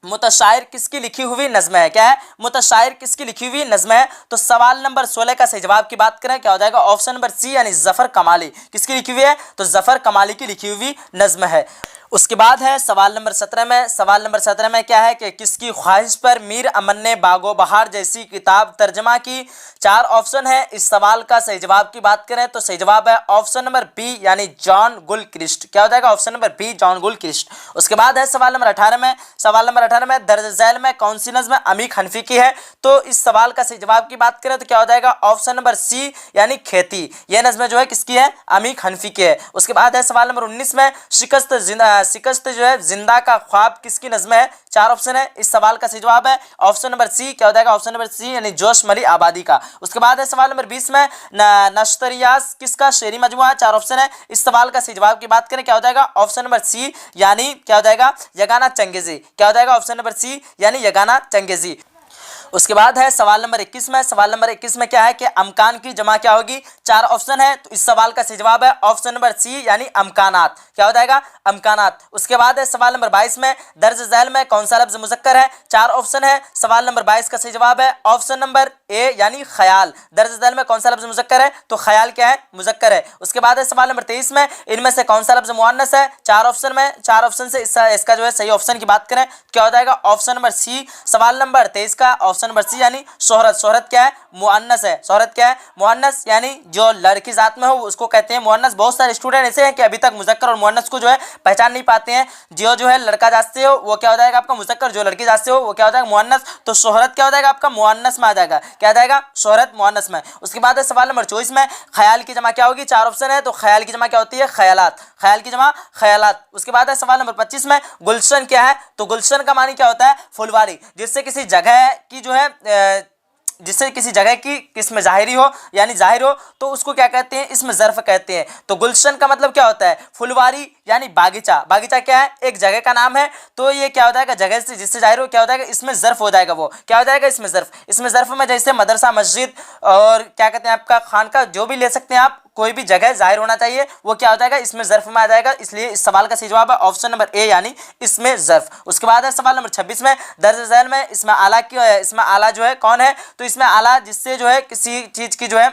Speaker 1: मुतशायर किसकी लिखी हुई नज़्म है? क्या है? मुतशायर किसकी लिखी हुई नज़्म है? तो सवाल नंबर 16 का सही जवाब की बात करें क्या हो जाएगा? ऑप्शन नंबर सी यानी जफ़र कमाली। किसकी लिखी हुई है? तो जफ़र कमाली की लिखी हुई नज़्म है। उसके बाद है सवाल नंबर 17 में। सवाल नंबर 17 में क्या है कि किसकी ख्वाहिश पर मीर अमन ने बागो बहार जैसी किताब तर्जमा की? 4 ऑप्शन है। इस सवाल का सही जवाब की बात करें तो सही जवाब है ऑप्शन नंबर बी यानी जॉन गुलक्रिस्ट। क्या हो जाएगा? Option number B John Gilchrist. उसके बाद है सवाल नंबर 18 में। सवाल नंबर 18 में दर्ज झैल में कौन सी नज़्म अमीक हनफी की है? तो इस सवाल का सही जवाब की बात करें तो क्या हो जाएगा? ऑप्शन नंबर सी यानी खेती। यह नज़्म जो है किसकी है? अमीक हनफी की है। उसके बाद है सवाल नंबर 19 में शिकस्त जो है जिंदा का ख्वाब किसकी नज़्म है? 4 ऑप्शन है। इस सवाल का सही जवाब है ऑप्शन नंबर सी। क्या हो जाएगा? ऑप्शन नंबर सी यानी जोश मली आबादी का। उसके बाद है सवाल नंबर 20 में नश्तरियास किसका शेरी मजमुआ है? 4 ऑप्शन है। इस सवाल का सही जवाब की बात करें क्या हो जाएगा? ऑप्शन नंबर सी यानी क्या हो जाएगा? यगाना चंगेजी। क्या हो जाएगा? ऑप्शन नंबर सी यानी यगाना चंगेजी। उसके बाद है सवाल नंबर 21 में। सवाल नंबर 21 में क्या है कि अमकान की जमा क्या होगी? 4 ऑप्शन है। तो इस सवाल का सही जवाब है ऑप्शन नंबर सी यानी अमकानात। क्या हो जाएगा? अमकानात। उसके बाद है सवाल नंबर 22 में दर्ज झैल में कौन सा लफ्ज मुज़क्कर है? 4 ऑप्शन है। सवाल नंबर 22 का सही जवाब है ऑप्शन नंबर ए यानी ख्याल। दर्ज झैल में कौन सा लफ्ज मुज़क्कर है? तो ख्याल क्या है? मुज़क्कर है। उसके बाद है सवाल नंबर 23 में इनमें से कौन सा लफ्ज मुअन्नस है? 4 ऑप्शन में, 4 ऑप्शन से इसका जो है सही ऑप्शन की बात करें क्या हो जाएगा? Option number C. सवाल नंबर 23 का ऑप्शन नंबर सी यानी शोहरत। शोहरत क्या है? मुअन्नस है। शोहरत क्या है? मुअन्नस यानी जो लड़की जात में हो उसको कहते हैं मुअन्नस। बहुत सारे स्टूडेंट ऐसे हैं कि अभी तक मुज़क्कर और मुअन्नस को जो है पहचान नहीं पाते हैं। जो है लड़का जात से हो वो क्या हो जाएगा आपका? मुज़क्कर। जो लड़की जात से हो वो क्या हो जाएगा? मुअन्नस। तो शोहरत क्या हो जाएगा आपका? मुअन्नस में आ जाएगा। क्या आ जाएगा? शोहरत मुअन्नस में। उसके बाद है सवाल नंबर 24 में ख्याल की जमा क्या होगी? 4 ऑप्शन है। तो ख्याल की जमा क्या होती है? ख्यालात। ख्याल की जमा ख्यालात। उसके बाद है सवाल नंबर 25 में गुलशन क्या है? तो गुलशन का मानी क्या होता है? फुलवारी। जिससे किसी जगह की जो है जिससे किसी जगह की किस्म जाहिरी हो यानी जाहिर हो तो उसको क्या कहते हैं? इसमें ज़र्फ कहते हैं। तो गुलशन का मतलब क्या होता है? फुलवारी यानी बागीचा। बागीचा क्या है? एक जगह का नाम है। तो ये क्या हो जाएगा? जगह से जिससे जाहिर हो क्या हो जाएगा? इसमें ज़र्फ हो जाएगा। वो क्या हो जाएगा? इसमें ज़र्फ। इसमें ज़र्फ में जैसे मदरसा, मस्जिद और क्या कहते हैं आपका खानका, जो भी ले सकते हैं आप, कोई भी जगह जाहिर होना चाहिए वो क्या हो जाएगा? इसमें ज़र्फ में आ जाएगा। इसलिए इस सवाल का सही जवाब है ऑप्शन नंबर ए यानी इसमें ज़र्फ। उसके बाद है सवाल नंबर 26 में दर्ज झैल में इसमें आला जो है कौन है? तो इसमें आला जिससे जो है किसी चीज़ की जो है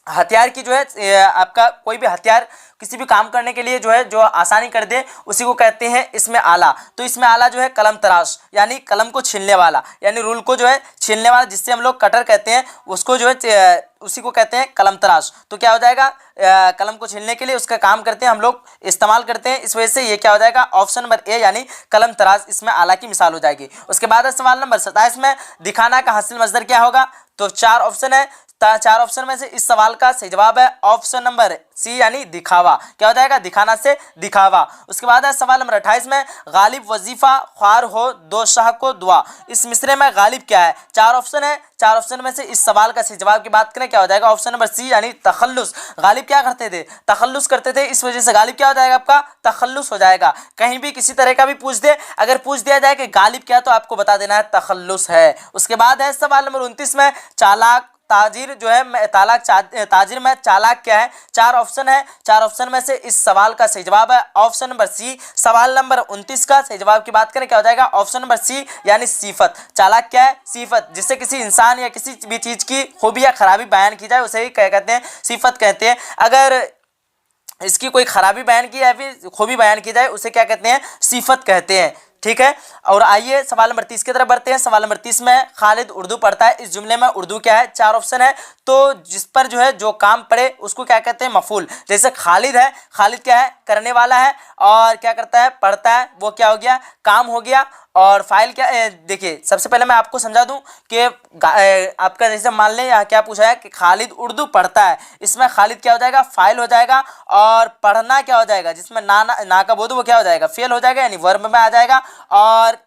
Speaker 1: हथियार की जो है आपका कोई भी हथियार किसी भी काम करने के लिए जो है जो आसानी कर दे उसी को कहते हैं इसमें आला। तो इसमें आला जो है कलम तराश यानी कलम को छीलने वाला यानी रूल को जो है छीलने वाला, जिससे हम लोग कटर कहते हैं उसको जो है उसी को कहते हैं कलम तराश। तो क्या हो जाएगा? कलम को छीलने के लिए उसका काम करते हैं हम लोग, इस्तेमाल करते हैं। इस वजह से ये क्या हो जाएगा? ऑप्शन नंबर ए यानी कलम तराश इसमें आला की मिसाल हो जाएगी। उसके बाद है सवाल नंबर 27 में दिखाना का हासिल मजदर क्या होगा? तो 4 ऑप्शन है। 4 ऑप्शन में से इस सवाल का सही जवाब है ऑप्शन नंबर सी यानी दिखावा। क्या हो जाएगा? दिखाना से दिखावा। उसके बाद है सवाल नंबर 28 में गालिब वजीफा ख्वार हो दो शाह को दुआ। इस मिसरे में गालिब क्या है? 4 ऑप्शन है। 4 ऑप्शन में से इस सवाल का सही जवाब की बात करें क्या हो जाएगा? ऑप्शन नंबर सी यानी तखल्लुस। गालिब क्या करते थे? तखल्लुस करते थे। इस वजह से गालिब क्या हो जाएगा आपका? तखल्लुस हो जाएगा। कहीं भी किसी तरह का भी पूछ दे, अगर पूछ दिया जाए कि गालिब क्या, तो आपको बता देना है तखल्लुस है। उसके बाद है सवाल नंबर 29 में चालाक ताजिर जो है ताजिर में चालाक क्या है? 4 ऑप्शन है। 4 ऑप्शन में से इस सवाल का सही जवाब है ऑप्शन नंबर सी। सवाल नंबर 29 का सही जवाब की बात करें क्या हो जाएगा? ऑप्शन नंबर सी यानी सिफत। चालाक क्या है? सिफत। जिससे किसी इंसान या किसी भी चीज़ की खूबी या खराबी बयान की जाए उसे ही क्या कहते हैं? सिफत कहते हैं। अगर इसकी कोई खराबी बयान की या फिर खूबी बयान की जाए उसे क्या कहते हैं? सिफत कहते हैं। ठीक है। और आइए सवाल नंबर 30 की तरफ बढ़ते हैं। सवाल नंबर 30 में खालिद उर्दू पढ़ता है। इस जुमले में उर्दू क्या है? 4 ऑप्शन है। तो जिस पर जो है जो काम पड़े उसको क्या कहते हैं? मफूल। जैसे खालिद है, खालिद क्या है? करने वाला है, और क्या करता है? पढ़ता है, वो क्या हो गया? काम हो गया। और फाइल क्या देखिए सबसे पहले मैं आपको समझा दूं कि आपका जैसे मान लें यहाँ क्या पूछा है कि खालिद उर्दू पढ़ता है, इसमें खालिद क्या हो जाएगा, फाइल हो जाएगा, और पढ़ना क्या हो जाएगा, जिसमें ना का बोध वो क्या हो जाएगा, फेल हो जाएगा, यानी वर्ब में आ जाएगा। और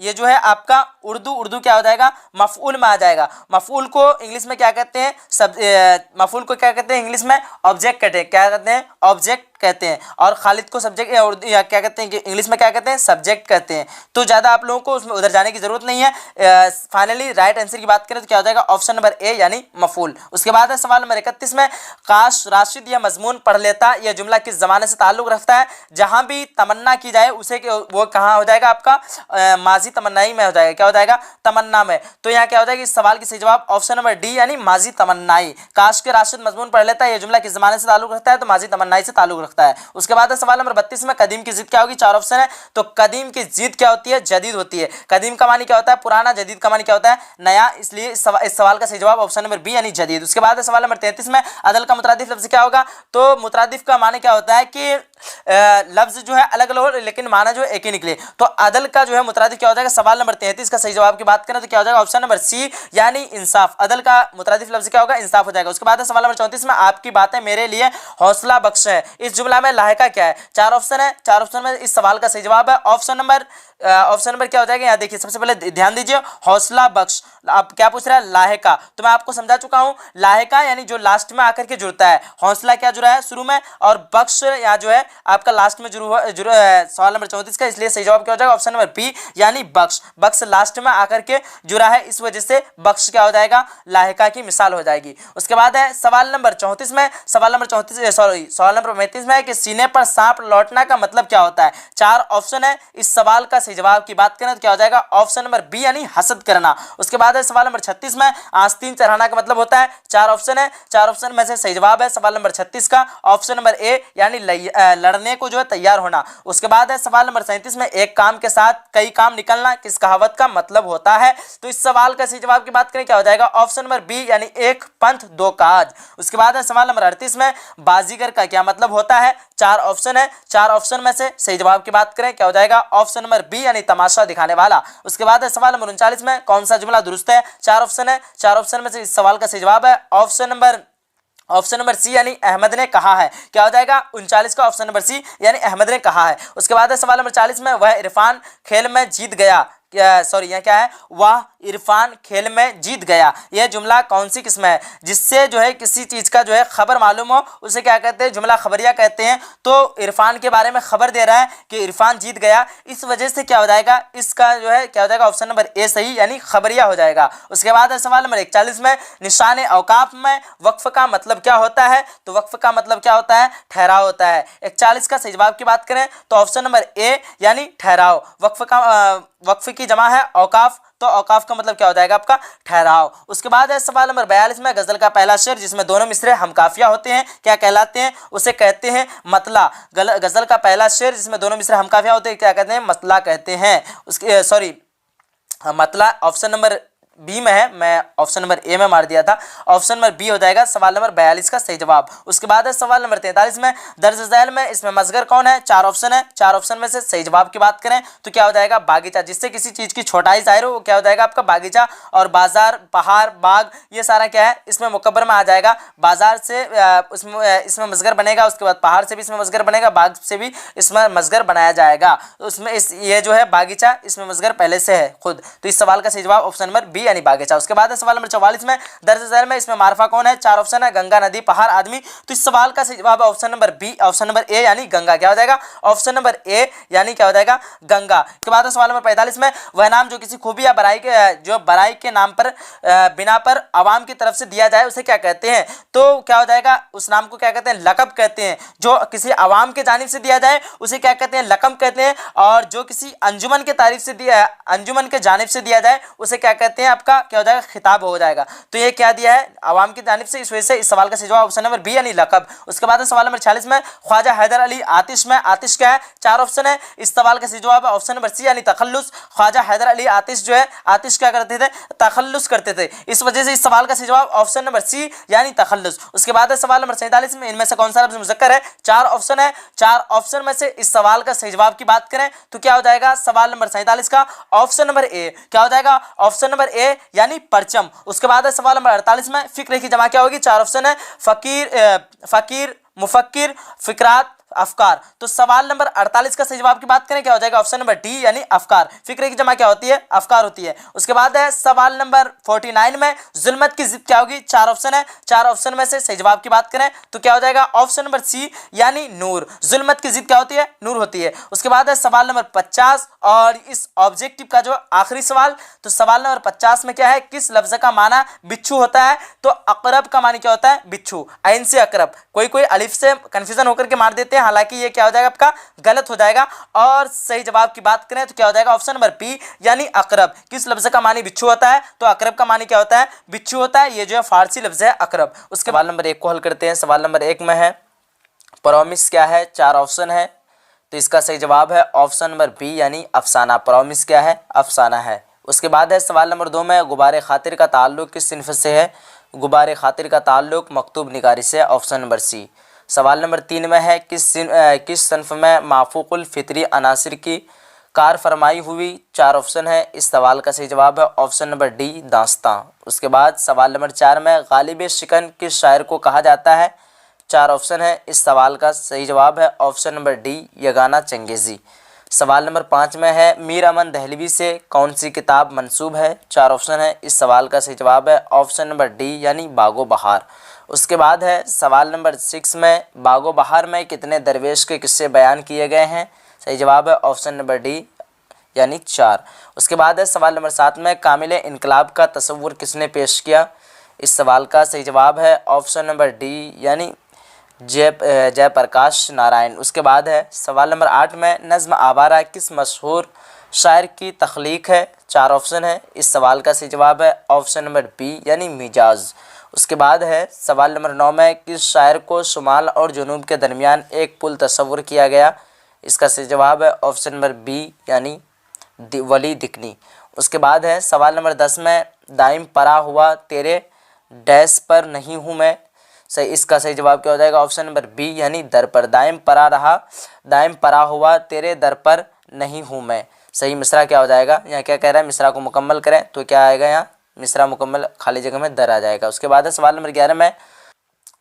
Speaker 1: ये जो है आपका उर्दू क्या हो जाएगा, मफऊल में आ जाएगा। मफऊल को इंग्लिश में क्या कहते हैं, मफऊल को क्या कहते हैं इंग्लिश में, ऑब्जेक्ट कहते हैं। क्या कहते हैं, ऑब्जेक्ट कहते हैं। और खालिद को सब्जेक्ट या क्या कहते हैं कि इंग्लिश में क्या कहते हैं, सब्जेक्ट कहते हैं। तो ज़्यादा आप लोगों को उसमें उधर जाने की जरूरत नहीं है। फाइनली राइट आंसर की बात करें तो क्या हो जाएगा, ऑप्शन नंबर ए यानी मफऊल। उसके बाद है सवाल नंबर 31 में, काश राशिद यह मजमून पढ़ लेता, यह जुमला किस जमाने से ताल्लुक रखता है। जहां भी तमन्ना की जाए उसे वो कहाँ हो जाएगा, आपका माजी तमन्नाई में हो जाएगा। क्या हो जाएगा, तमन्ना में। तो यहाँ क्या हो जाएगा, इस सवाल की सही जवाब ऑप्शन नंबर डी यानी माजी तमन्नाई। काश के राशिद मजमून पढ़ लेता है, यह जुमला किस जमाने से ताल्लुक रखता है, तो माजी तमन्नाई से ताल्लुक रखता है। उसके बाद है सवाल नंबर 32 में, कदीम की जिद क्या होगी, 4 ऑप्शन है। तो कदीम की जिद क्या होती है, जदीद होती है। कदीम का मानी क्या होता है, पुराना, जदीद का मानी क्या होता है, नया, इसलिए इस सवाल का सही जवाब ऑप्शन नंबर बी यानी जदीद। उसके बाद है सवाल नंबर 33 में, अदल का मुतरादिफ लफ्ज क्या होगा। तो मुतरादिफ का माने क्या होता है कि लफ्ज जो है अलग अलग हो लेकिन माना जो है एक ही निकले। तो अदल का जो है मुतरादिफ क्या हो जाएगा, सवाल नंबर 33 का सही जवाब की बात करें तो क्या हो जाएगा, ऑप्शन नंबर सी यानी इंसाफ। अदल का मुतरादिफ लफ्ज क्या होगा, इंसाफ हो जाएगा। उसके बाद है सवाल नंबर 34 में, आपकी बातें मेरे लिए हौसला बख्श है, इस जुमला में लाहिका क्या है। 4 ऑप्शन है, 4 ऑप्शन में इस सवाल का सही जवाब है ऑप्शन नंबर क्या हो जाएगा, यहाँ देखिए सबसे पहले ध्यान दीजिए, हौसला बख्श। अब क्या पूछ रहा है, लाहिका। तो मैं आपको समझा चुका हूं, लाहिका यानी जो लास्ट में आकर के जुड़ता है, हौसला क्या जुड़ा है शुरू में, और बख्श यहाँ जो है आपका लास्ट में जुड़ा है सवाल नंबर 34 का, इसलिए सही जवाब क्या हो जाएगा, ऑप्शन नंबर बी यानी बख्श। बख्श लास्ट में आकर के जुड़ा है, इस वजह से बख्श क्या हो जाएगा, लाहिका की मिसाल हो जाएगी। उसके बाद है सवाल नंबर 34 में, सवाल नंबर 35 में है कि सीने पर सांप लौटना का मतलब क्या होता है। 4 ऑप्शन है, इस सवाल का सही जवाब की बात करें तो क्या हो जाएगा, ऑप्शन नंबर बी यानी हसद करना। उसके बाद है सवाल नंबर 36 में, आस्तीन चढ़ाना का मतलब होता है। 4 ऑप्शन है, 4 ऑप्शन में से सही जवाब है सवाल नंबर 36 का ऑप्शन नंबर ए यानी लड़ने को जो है तैयार होना। उसके बाद है सवाल नंबर 37 में, एक काम के साथ कई काम निकलना किस कहावत का मतलब होता है। तो इस सवाल का सही जवाब की बात करें क्या हो जाएगा, ऑप्शन नंबर बी यानी एक पंथ दो काज। उसके बाद है सवाल नंबर 38 में, बाजीगर का क्या मतलब होता है। 4 ऑप्शन है, 4 ऑप्शन में से सही जवाब की बात करें क्या हो जाएगा, ऑप्शन नंबर बी यानी तमाशा दिखाने वाला। उसके बाद है सवाल नंबर 39 में, कौन सा जुमला दुरुस्त है। 4 ऑप्शन है, 4 ऑप्शन में से इस सवाल का सही जवाब है ऑप्शन नंबर सी यानी अहमद ने कहा है। क्या हो जाएगा, 39 का ऑप्शन नंबर सी यानी अहमद ने कहा है। उसके बाद है सवाल नंबर 40 में, वह इरफान खेल में जीत गया, यहाँ क्या है, वह इरफान खेल में जीत गया। यह जुमला कौन सी किस्म है, जिससे जो है किसी चीज का जो है खबर मालूम हो उसे क्या कहते हैं, जुमला खबरिया कहते हैं। तो इरफान के बारे में खबर दे रहा है कि इरफान जीत गया, इस वजह से क्या हो जाएगा, इसका जो है क्या हो जाएगा, ऑप्शन नंबर ए सही यानी खबरिया हो जाएगा। उसके बाद है सवाल नंबर 41 में, निशान औकाफ में वक्फ का मतलब क्या होता है। तो वक्फ का मतलब क्या होता है, ठहराव होता है। 41 का सही जवाब की बात करें तो ऑप्शन नंबर ए यानी ठहराव। वक्फ की जमा है औकाफ, तो औकाफ का मतलब क्या हो जाएगा, आपका ठहराव। उसके बाद है सवाल नंबर 42 में, गजल का पहला शेर जिसमें दोनों मिसरे हमकाफिया होते हैं क्या कहलाते हैं, उसे कहते हैं मतला। गजल का पहला शेर जिसमें दोनों मिसरे हमकाफिया होते हैं क्या कहते हैं, मतला कहते हैं। उसके मतला ऑप्शन नंबर बी में है, मैं ऑप्शन नंबर ए में मार दिया था, ऑप्शन नंबर बी हो जाएगा सवाल नंबर 42 का सही जवाब। उसके बाद है सवाल नंबर 43 में, दर्ज झैल में इसमें मजगर कौन है। 4 ऑप्शन है, 4 ऑप्शन में से सही जवाब की बात करें तो क्या हो जाएगा, बागीचा। जिससे किसी चीज की छोटाई जाहिर हो वो क्या हो जाएगा, आपका बागीचा। और बाजार, पहाड़, बाग ये सारा क्या है, इसमें मुकब्बर में आ जाएगा। बाजार से इसमें मजगर बनेगा, उसके बाद पहाड़ से भी इसमें मजगर बनेगा, बाग से भी इसमें मजगर बनाया जाएगा। तो उसमें ये जो है बागीचा, इसमें मजगर पहले से है खुद। तो इस सवाल का सही जवाब ऑप्शन नंबर बी यानी बागीचा। उसके बाद है सवाल नंबर 44 में, दर्ज झैल में इसमें मारफा कौन है। 4 ऑप्शन है, गंगा, नदी, पहाड़, आदमी। तो इस सवाल का सही जवाब है option number B, option number A यानी गंगा। क्या हो जाएगा, ऑप्शन नंबर ए यानी क्या हो जाएगा, गंगा। उसके बाद है सवाल नंबर 45 में, वह नाम जो किसी खूबी या बड़ाई के नाम पर बिना पर आवाम की तरफ से दिया जाए उसे क्या कहते हैं। तो क्या हो जाएगा, उस नाम को क्या कहते हैं, लकब कहते हैं। जो किसी आवाम के जानिब से दिया जाए उसे क्या कहते हैं, लकब कहते हैं। और जो किसी अंजुमन के जानिब से दिया जाए उसे क्या कहते हैं, आपका क्या हो जाएगा, खिताब हो जाएगा। तो ये क्या दिया है, आवाम की जानिब से, इस वजह से इस सवाल का सही जवाब ऑप्शन नंबर बी यानी लक़ब। उसके बाद सवाल नंबर 46 में ख्वाजा हैदर अली आतिश में आतिश क्या है, 4 ऑप्शन है, इस सवाल का सही जवाब है ऑप्शन नंबर सी यानी तखल्लुस। ख्वाजा हैदर अली आतिश जो है, आतिश क्या करते थे, तखल्लुस करते थे, इस वजह से इस सवाल का सही जवाब ऑप्शन नंबर सी यानी तखल्लुस। उसके बाद है सवाल नंबर 47 में, इनमें से कौन सा लफ्ज़ मुज़क्कर है, 4 ऑप्शन है, 4 ऑप्शन में से इस सवाल का सही जवाब की बात करें तो क्या हो जाएगा, सवाल नंबर 47 का ऑप्शन नंबर ए क्या हो जाएगा, ऑप्शन नंबर ए यानी परचम। उसके बाद है सवाल नंबर 48 में, फिक्र की जमा क्या होगी, 4 ऑप्शन है, फकीर, मुफक्किर, फिक्रात, अफकार। तो सवाल नंबर 48 का सही जवाब की बात करें क्या हो जाएगा, ऑप्शन नंबर डी यानी अफकार। फिक्रे की जमा क्या होती है, अफकार होती है। उसके बाद है सवाल नंबर 49 में, जुल्मत की जिद क्या होगी, 4 ऑप्शन है, 4 ऑप्शन में से सही जवाब की बात करें तो क्या हो जाएगा, ऑप्शन नंबर सी यानी नूर। जुल्मत की जिद क्या होती है, नूर होती है। उसके बाद है सवाल नंबर 50 और इस ऑब्जेक्टिव का जो आखिरी सवाल, तो सवाल नंबर 50 में क्या है, किस लफ्ज का माना बिच्छू होता है, तो अकरब का मानी क्या होता है, बिच्छू, ऐन से अकरब। कोई अलिफ से कंफ्यूजन होकर के मार देते हैं, हालांकि ये क्या हो जाएगा, आपका गलत हो जाएगा। और सही जवाब की बात करें तो क्या हो जाएगा, ऑप्शन नंबर बी यानी अकरब। किस लफ्ज का मानी बिच्छू होता है, तो अकरब का मानी क्या होता है, बिच्छू होता है। ये जो है फारसी लफ्ज है अकरब। उसके सवाल नंबर 1 को हल करते हैं। सवाल नंबर 1 में है प्रॉमिस क्या है, 4 ऑप्शन है, तो इसका सही जवाब है ऑप्शन नंबर बी यानी अफसाना। प्रॉमिस क्या है, अफसाना है। उसके बाद है सवाल नंबर 2 में, गुबार खातिर का ताल्लुक किस सिन्फ से है, गुबार खातिर का ताल्लुक मकतूब निगारी से, ऑप्शन नंबर सी। सवाल नंबर 3 में है, किस सन्फ में माफूकुल फितरी अनासिर की कार फरमाई हुई, 4 ऑप्शन है, इस सवाल का सही जवाब है ऑप्शन नंबर डी दास्तां। उसके बाद सवाल नंबर 4 में, गालिब शिकन किस शायर को कहा जाता है, 4 ऑप्शन है, इस सवाल का सही जवाब है option number D Yagana Changezi. सवाल नंबर 5 में है, मीर अमन दहलवी से कौन सी किताब मंसूब है, 4 ऑप्शन है, इस सवाल का सही जवाब है ऑप्शन नंबर डी यानी बागो बहार। उसके बाद है सवाल नंबर 6 में, बागो बहार में कितने दरवेश के किस्से बयान किए गए हैं, सही जवाब है ऑप्शन नंबर डी यानी 4। उसके बाद है सवाल नंबर 7 में, कामिल इनकलाब का तस्वुर किसने पेश किया, इस सवाल का सही जवाब है ऑप्शन नंबर डी यानी जयप्रकाश नारायण। उसके बाद है सवाल नंबर 8 में, नज़्म आवारा किस मशहूर शायर की तख्लीक है, 4 ऑप्शन है, इस सवाल का सही जवाब है ऑप्शन नंबर बी यानी मिजाज। उसके बाद है सवाल नंबर 9 में, किस शायर को शुमाल और जुनूब के दरमियान एक पुल तस्वुर किया गया, इसका सही जवाब है ऑप्शन नंबर बी यानी वली दिकनी। उसके बाद है सवाल नंबर 10 में, दाइम परा हुआ तेरे डैश पर नहीं हूँ मैं, सही, इसका सही जवाब क्या हो जाएगा, ऑप्शन नंबर बी यानी दर पर। दाइम परा हुआ तेरे दर पर नहीं हूँ मैं, सही मिसरा क्या हो जाएगा, यहाँ क्या कह रहा है, मिसरा को मुकम्मल करें तो क्या आएगा, यहाँ मिसरा मुकम्मल खाली जगह में दर आ जाएगा। उसके बाद है सवाल नंबर 11 में,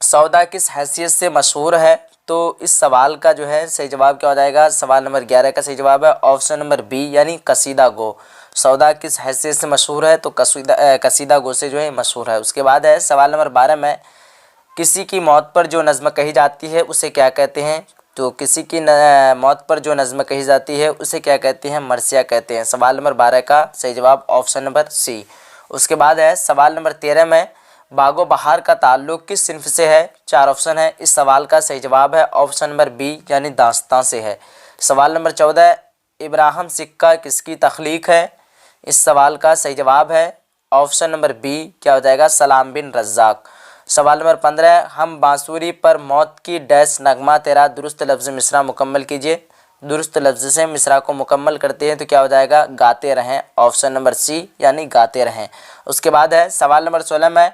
Speaker 1: सौदा किस हैसियत से मशहूर है, तो इस सवाल का जो है सही जवाब क्या हो जाएगा, सवाल नंबर 11 का सही जवाब है ऑप्शन नंबर बी यानी कसीदा गो। सौदा किस हैसियत से मशहूर है, तो कसीदा गो से जो है मशहूर है। उसके बाद है सवाल नंबर 12 में, किसी की मौत पर जो नज़्म कही जाती है उसे क्या कहते हैं, तो किसी की मौत पर जो नज़्म कही जाती है उसे क्या कहते हैं, मरसिया कहते हैं। सवाल नंबर 12 का सही जवाब ऑप्शन नंबर सी। उसके बाद है सवाल नंबर 13 में, बागो बहार का ताल्लुक़ किस सिन्फ से है, 4 ऑप्शन है, इस सवाल का सही जवाब है ऑप्शन नंबर बी यानी दास्तां से है। सवाल नंबर 14, इब्राहिम सिक्का किसकी तख्लीक है, इस सवाल का सही जवाब है ऑप्शन नंबर बी क्या हो जाएगा, सलाम बिन रज़्ज़ाक। सवाल नंबर 15, हम बांसुरी पर मौत की डैश नगमा तेरा, दुरुस्त लफ्ज़ मिसरा मुकम्मल कीजिए। दुरुस्त लफ्ज़ से मिसरा को मुकम्मल करते हैं तो क्या हो जाएगा, गाते रहें, ऑप्शन नंबर सी यानी गाते रहें। उसके बाद है सवाल नंबर 16 में,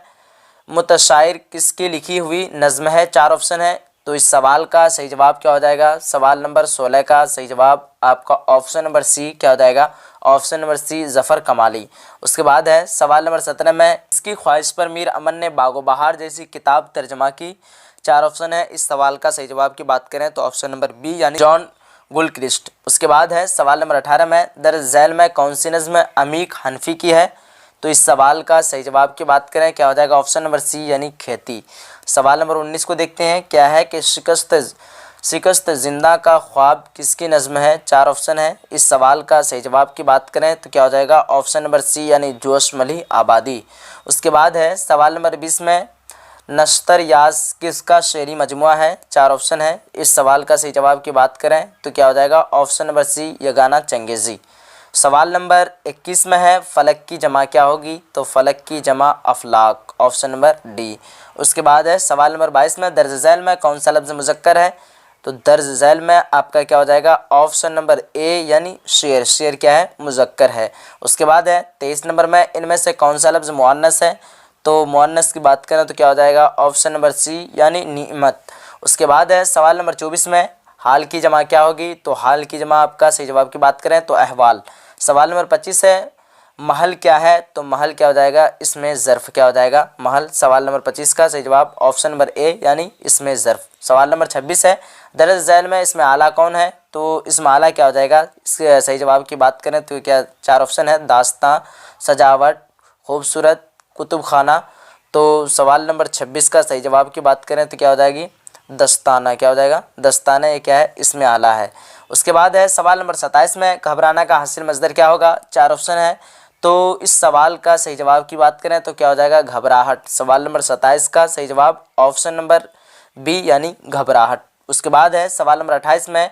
Speaker 1: मुतशायर किसकी लिखी हुई नज़्म है, 4 ऑप्शन है, तो इस सवाल का सही जवाब क्या हो जाएगा, सवाल नंबर 16 का सही जवाब आपका ऑप्शन नंबर सी क्या हो जाएगा, ऑप्शन नंबर सी ज़फ़र कमाली। उसके बाद है सवाल नंबर 17 में, इसकी ख्वाहिश पर मीर अमन ने बागो बहार जैसी किताब तर्जमा की, 4 ऑप्शन है, इस सवाल का सही जवाब की बात करें तो ऑप्शन नंबर बी यानी जॉन गुलक्रिस्ट। उसके बाद है सवाल नंबर 18 में, दर झैल में कौन सी नज़्म अमीक हनफी की है, तो इस सवाल का सही जवाब की बात करें क्या हो जाएगा, ऑप्शन नंबर सी यानी खेती। सवाल नंबर 19 को देखते हैं, क्या है कि शिकस्त जिंदा का ख्वाब किसकी नज़्म है, 4 ऑप्शन है, इस सवाल का सही जवाब की बात करें तो क्या हो जाएगा, ऑप्शन नंबर सी यानी जोश मली आबादी। उसके बाद है सवाल नंबर 20 में, नश्तर यास किसका शेरी मजमुआ है, 4 ऑप्शन है, इस सवाल का सही जवाब की बात करें तो क्या हो जाएगा, option number C Yagana Changezi. सवाल नंबर 21 में है फलक की जमा क्या होगी, तो फलक की जमा अफलाक, ऑप्शन नंबर डी। उसके बाद है सवाल नंबर 22 में दर्ज झैल में कौन सा लफ्ज़ मुज़क्कर है, तो दर्ज झैल में आपका क्या हो जाएगा, ऑप्शन नंबर ए यानी शेर। शेर क्या है, मुज़क्कर है। उसके बाद है 23 नंबर में इनमें से कौन सा लफ्ज़ मुअन्नस है, तो मुअन्नस की बात करें तो क्या हो जाएगा, ऑप्शन नंबर सी यानी नीमत। उसके बाद है सवाल नंबर 24 में हाल की जमा क्या होगी, तो हाल की जमा आपका सही जवाब की बात करें तो अहवाल। सवाल नंबर 25 है महल क्या है, तो महल क्या हो जाएगा, इसमें ज़र्फ़ क्या हो जाएगा, महल। सवाल नंबर 25 का सही जवाब ऑप्शन नंबर ए यानी इसमें ज़र्फ़। सवाल नंबर 26 है दर्ज झैल में इसमें आला कौन है, तो इसमें आला क्या हो जाएगा, इसके सही जवाब की बात करें तो क्या 4 ऑप्शन है, दास्तां, सजावट, खूबसूरत, कुतुब खाना। तो सवाल नंबर 26 का सही जवाब की बात करें तो क्या हो जाएगी, दस्ताना। क्या हो जाएगा, दस्ताना। ये क्या है, इसमें आला है। उसके बाद है सवाल नंबर 27 में घबराना का हासिल मज़दर क्या होगा, 4 ऑप्शन है। तो इस सवाल का सही जवाब की बात करें तो क्या हो जाएगा, घबराहट। सवाल नंबर 27 का सही जवाब ऑप्शन नंबर बी यानी घबराहट। उसके बाद है सवाल नंबर 28 में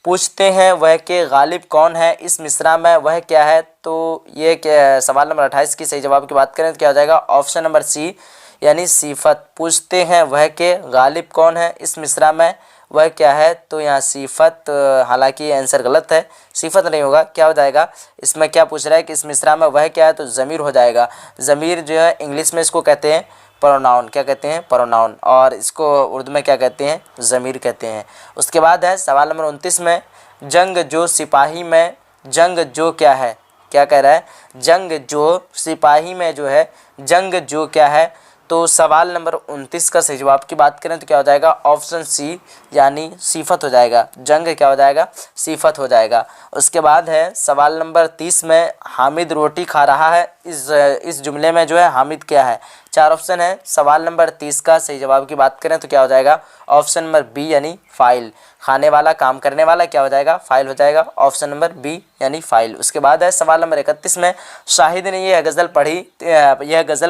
Speaker 1: पूछते हैं वह के गालिब कौन है, इस मिसरा में वह क्या है, तो ये क्या, सवाल नंबर 28 की सही जवाब की बात करें तो क्या हो जाएगा, ऑप्शन नंबर सी यानी सिफत। पूछते हैं वह के गालिब कौन है, इस मिसरा में वह क्या है, तो यहाँ सिफत, हालांकि आंसर गलत है, सिफत नहीं होगा। क्या हो जाएगा, इसमें क्या पूछ रहा है कि इस मिसरा में वह क्या है, तो ज़मीर हो जाएगा। ज़मीर जो है इंग्लिश में इसको कहते हैं प्रोनाउन। क्या कहते हैं, प्रोनाउन। और इसको उर्दू में क्या कहते हैं, ज़मीर कहते हैं। उसके बाद है सवाल नंबर 29 में जंग जो सिपाही में, जंग जो क्या है, क्या कह रहा है, जंग जो सिपाही में जो है, जंग जो क्या है, तो सवाल नंबर 29 का सही जवाब की बात करें तो क्या हो जाएगा, ऑप्शन सी यानी सिफत हो जाएगा। जंग क्या हो जाएगा, सिफत हो जाएगा। उसके बाद है सवाल नंबर 30 में हामिद रोटी खा रहा है, इस जुमले में जो है हामिद क्या है, 4 ऑप्शन है। सवाल नंबर 30 का सही जवाब की बात करें तो क्या हो जाएगा, ऑप्शन नंबर बी यानी फ़ाइल। खाने वाला, काम करने वाला क्या हो जाएगा, फ़ाइल हो जाएगा, ऑप्शन नंबर बी यानी फ़ाइल। उसके बाद है सवाल नंबर 31 में शाहिद ने यह गज़ल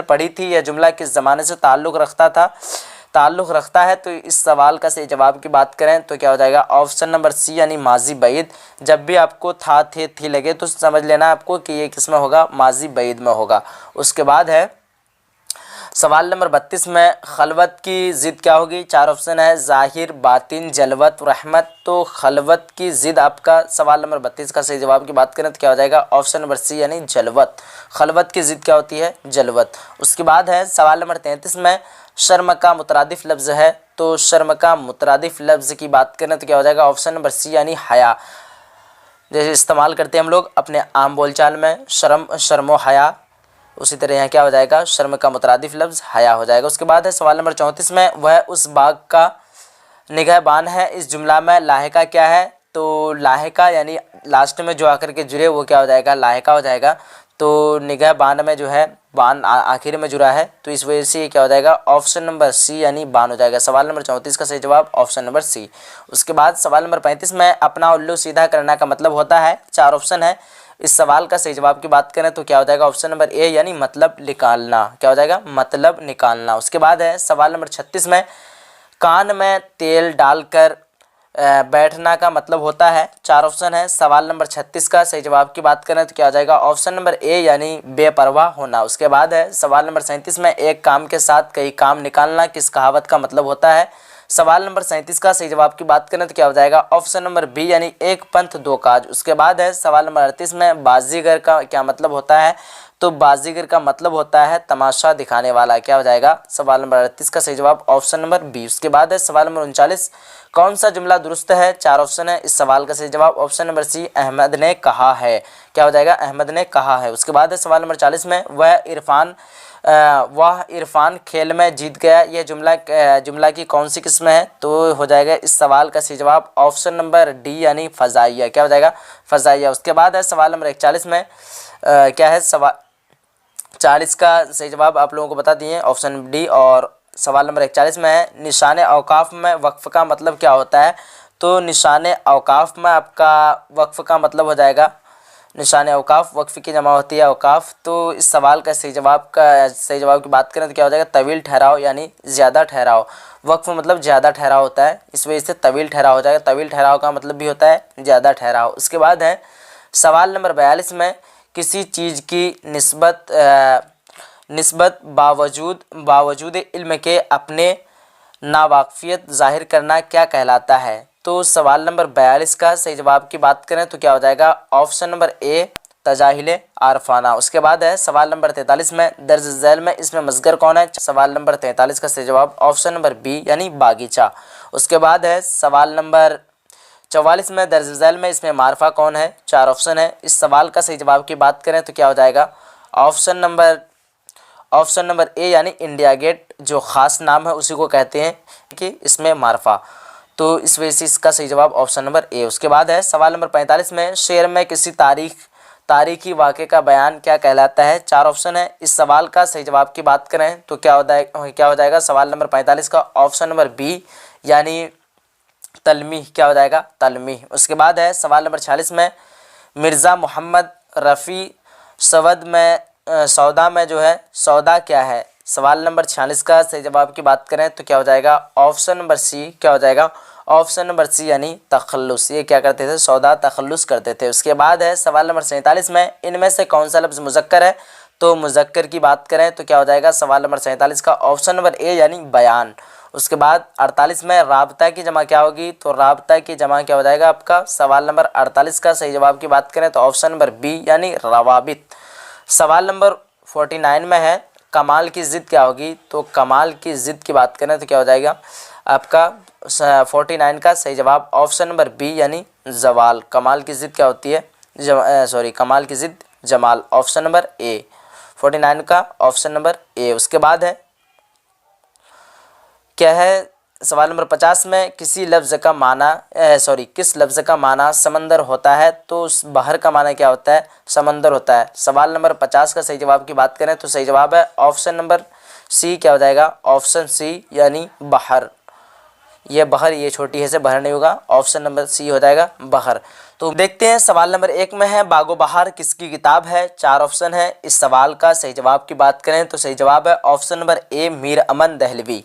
Speaker 1: पढ़ी थी, यह जुमला किस ज़माने से ताल्लुक़ रखता है, तो इस सवाल का सही जवाब की बात करें तो क्या हो जाएगा, ऑप्शन नंबर सी यानी माजी बैद। जब भी आपको था, थे, थी लगे तो समझ लेना आपको कि ये किस में होगा, माजी बैद में होगा। उसके बाद है सवाल नंबर 32 में खलवत की ज़िद क्या होगी, 4 ऑप्शन है, ज़ाहिर, बातिन, जलवत, रहमत। तो खलवत की ज़िद आपका सवाल नंबर 32 का सही जवाब की बात करें तो क्या हो जाएगा, ऑप्शन नंबर सी यानी जलवत। खलवत की ज़िद क्या होती है, जलवत। उसके बाद है सवाल नंबर 33 में शर्म का मुतरादिफ लफ्ज़ है, तो शर्म का मुतरादिफ लफ्ज़ की बात करें तो क्या हो जाएगा, ऑप्शन नंबर सी यानी हया। जैसे इस्तेमाल करते हैं हम लोग अपने आम बोलचाल में शर्म, शर्म व हया, उसी तरह यहाँ क्या हो जाएगा, शर्म का मुतरादिफ लफ्ज़ हया हो जाएगा। उसके बाद है सवाल नंबर 34 में वह उस बाग का निगहबान है, इस जुमला में लाहिका क्या है, तो लाहिका यानी लास्ट में जो आकर के जुड़े वो क्या हो जाएगा, लाहिका हो जाएगा। तो निगहबान में जो है बान आखिर में जुड़ा है, तो इस वजह से ये क्या हो जाएगा, ऑप्शन नंबर सी यानी बान हो जाएगा। सवाल नंबर 34 का सही जवाब ऑप्शन नंबर सी। उसके बाद सवाल नंबर 35 में अपना उल्लू सीधा करना का मतलब होता है, 4 ऑप्शन है। इस सवाल का सही जवाब की बात करें तो क्या हो जाएगा, ऑप्शन नंबर ए यानी मतलब निकालना। क्या हो जाएगा, मतलब निकालना। उसके बाद है सवाल नंबर 36 में कान में तेल डालकर बैठना का मतलब होता है, 4 ऑप्शन है। सवाल नंबर 36 का सही जवाब की बात करें तो क्या हो जाएगा, ऑप्शन नंबर ए यानी बेपरवाह होना। उसके बाद है सवाल नंबर 37 में एक काम के साथ कई काम निकालना किस कहावत का मतलब होता है। सवाल नंबर 37 का सही जवाब की बात करें तो क्या हो जाएगा, ऑप्शन नंबर बी यानी एक पंथ दो काज। उसके बाद है सवाल नंबर 38 में बाजीगर का क्या मतलब होता है, तो बाजीगर का मतलब होता है तमाशा दिखाने वाला। क्या हो जाएगा, सवाल नंबर 38 का सही जवाब ऑप्शन नंबर बी। उसके बाद है सवाल नंबर 39 कौन सा जुमला दुरुस्त है, 4 ऑप्शन है। इस सवाल का सही जवाब ऑप्शन नंबर सी अहमद ने कहा है। क्या हो जाएगा, अहमद ने कहा है। उसके बाद है सवाल नंबर 40 में वह इरफान खेल में जीत गया, यह जुमला की कौन सी किस्म है, तो हो जाएगा इस सवाल का सही जवाब ऑप्शन नंबर डी यानी फ़ज़ाइया। क्या हो जाएगा, फ़ज़ाइया। उसके बाद है सवाल नंबर 41 में क्या है, सवाल 40 का सही जवाब आप लोगों को बता दिए ऑप्शन डी। और सवाल नंबर 41 में है निशान औकाफ में वक्फ़ का मतलब क्या होता है, तो निशान औकाफ में आपका वक्फ़ का मतलब हो जाएगा, निशान औकाफ वक्फ़ की जमा होती है औकाफ। तो इस सवाल का सही जवाब की बात करें तो क्या हो जाएगा, तवील ठहराव यानी ज़्यादा ठहराव। वक्फ़ मतलब ज़्यादा ठहराव होता है, इस वजह से तवील ठहराव हो जाएगा। तवील ठहराव का मतलब भी होता है ज़्यादा ठहराव। उसके बाद है सवाल नंबर 42 में किसी चीज़ की निस्बत बावजूद इल्म के अपने नावाकिफियत ज़ाहिर करना क्या कहलाता है। तो सवाल नंबर 42 का सही जवाब की बात करें तो क्या हो जाएगा, ऑप्शन नंबर ए तजाहिल आरफाना। उसके बाद है सवाल नंबर 43 में दर्ज झैल में इसमें मज़गर कौन है। सवाल नंबर 43 का सही जवाब ऑप्शन नंबर बी यानी बागीचा। उसके बाद है सवाल नंबर 44 में दर्ज झैल में इसमें मारफा कौन है। 4 ऑप्शन है। इस सवाल का सही जवाब की बात करें तो क्या हो जाएगा, ऑप्शन नंबर ए यानी इंडिया गेट, जो ख़ास नाम है उसी को कहते हैं कि इसमें मारफा। तो इस वजह से इसका सही जवाब ऑप्शन नंबर ए। उसके बाद है सवाल नंबर 45 में शेर में किसी तारीखी वाक़े का बयान क्या कहलाता है। 4 ऑप्शन है। इस सवाल का सही जवाब की बात करें तो क्या हो जाएगा, सवाल नंबर 45 का ऑप्शन नंबर बी यानी तलमी। क्या हो जाएगा, तलमी। उसके बाद है सवाल नंबर 46 में मिर्ज़ा मोहम्मद रफ़ी सौदा में जो है सौदा क्या है। सवाल नंबर 46 का सही जवाब की बात करें तो क्या हो जाएगा, ऑप्शन नंबर सी। क्या हो जाएगा, ऑप्शन नंबर सी यानी तखल्लुस। ये क्या करते थे, सौदा तखल्लुस करते थे। उसके बाद है सवाल नंबर 47 में इनमें से कौन सा लफ्ज़ मुज़क्कर है। तो मुज़क्कर की बात करें तो क्या हो जाएगा, सवाल नंबर 47 का ऑप्शन नंबर ए यानी बयान। उसके बाद 48 में राबता की जमा क्या होगी। तो राबता की जमा क्या हो जाएगा आपका, सवाल नंबर 48 का सही जवाब की बात करें तो ऑप्शन नंबर बी यानी रवाबित। सवाल नंबर 49 में है कमाल की ज़िद क्या होगी। तो कमाल की ज़िद की बात करें तो क्या हो जाएगा आपका 49 का सही जवाब ऑप्शन नंबर बी यानी जवाल। कमाल की ज़िद क्या होती है, कमाल की ज़िद जमाल। ऑप्शन नंबर ए 49 का ऑप्शन नंबर ए। उसके बाद है क्या है, सवाल नंबर 50 में किस लफ्ज़ का माना समंदर होता है। तो उस बहर का माना क्या होता है, समंदर होता है। सवाल नंबर 50 का सही जवाब की बात करें तो सही जवाब है ऑप्शन नंबर सी। क्या हो जाएगा, ऑप्शन सी यानी बहर। ये बहर, ये छोटी है से बहर नहीं होगा, ऑप्शन नंबर सी हो जाएगा बहर। तो देखते हैं सवाल नंबर 1 में है बागो बहार किसकी किताब है। 4 ऑप्शन है। इस सवाल का सही जवाब की बात करें तो सही जवाब है ऑप्शन नंबर ए मीर अमन दहलवी।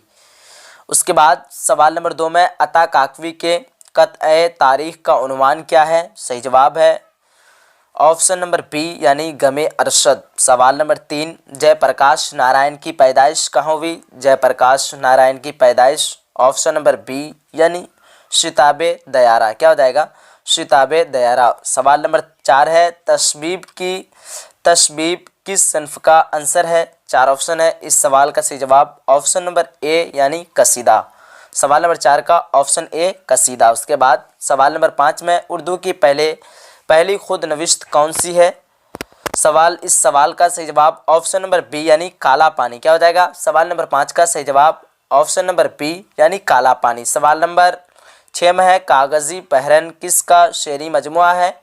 Speaker 1: उसके बाद सवाल नंबर 2 में अता काकवी के क़त्ए तारीख़ का उन्वान क्या है। सही जवाब है ऑप्शन नंबर बी यानी गमे अरशद। सवाल नंबर 3 जयप्रकाश नारायण की पैदाइश कहाँ हुई। जयप्रकाश नारायण की पैदाइश ऑप्शन नंबर बी यानी शिताबे दयारा। क्या हो जाएगा, शिताबे दयारा। सवाल नंबर 4 है तशबीब किस सन्फ़ का अंसर है। 4 ऑप्शन है। इस सवाल का सही जवाब ऑप्शन नंबर ए यानी कसीदा। सवाल नंबर 4 का ऑप्शन ए कसीदा। उसके बाद सवाल नंबर 5 में उर्दू की पहली खुद नविश्त कौन सी है। इस सवाल का सही जवाब ऑप्शन नंबर बी यानी काला पानी। क्या हो जाएगा, सवाल नंबर 5 का सही जवाब ऑप्शन नंबर बी यानी काला पानी। सवाल नंबर 6 में है कागज़ी पहरन किसका शेरी मजमुआ है।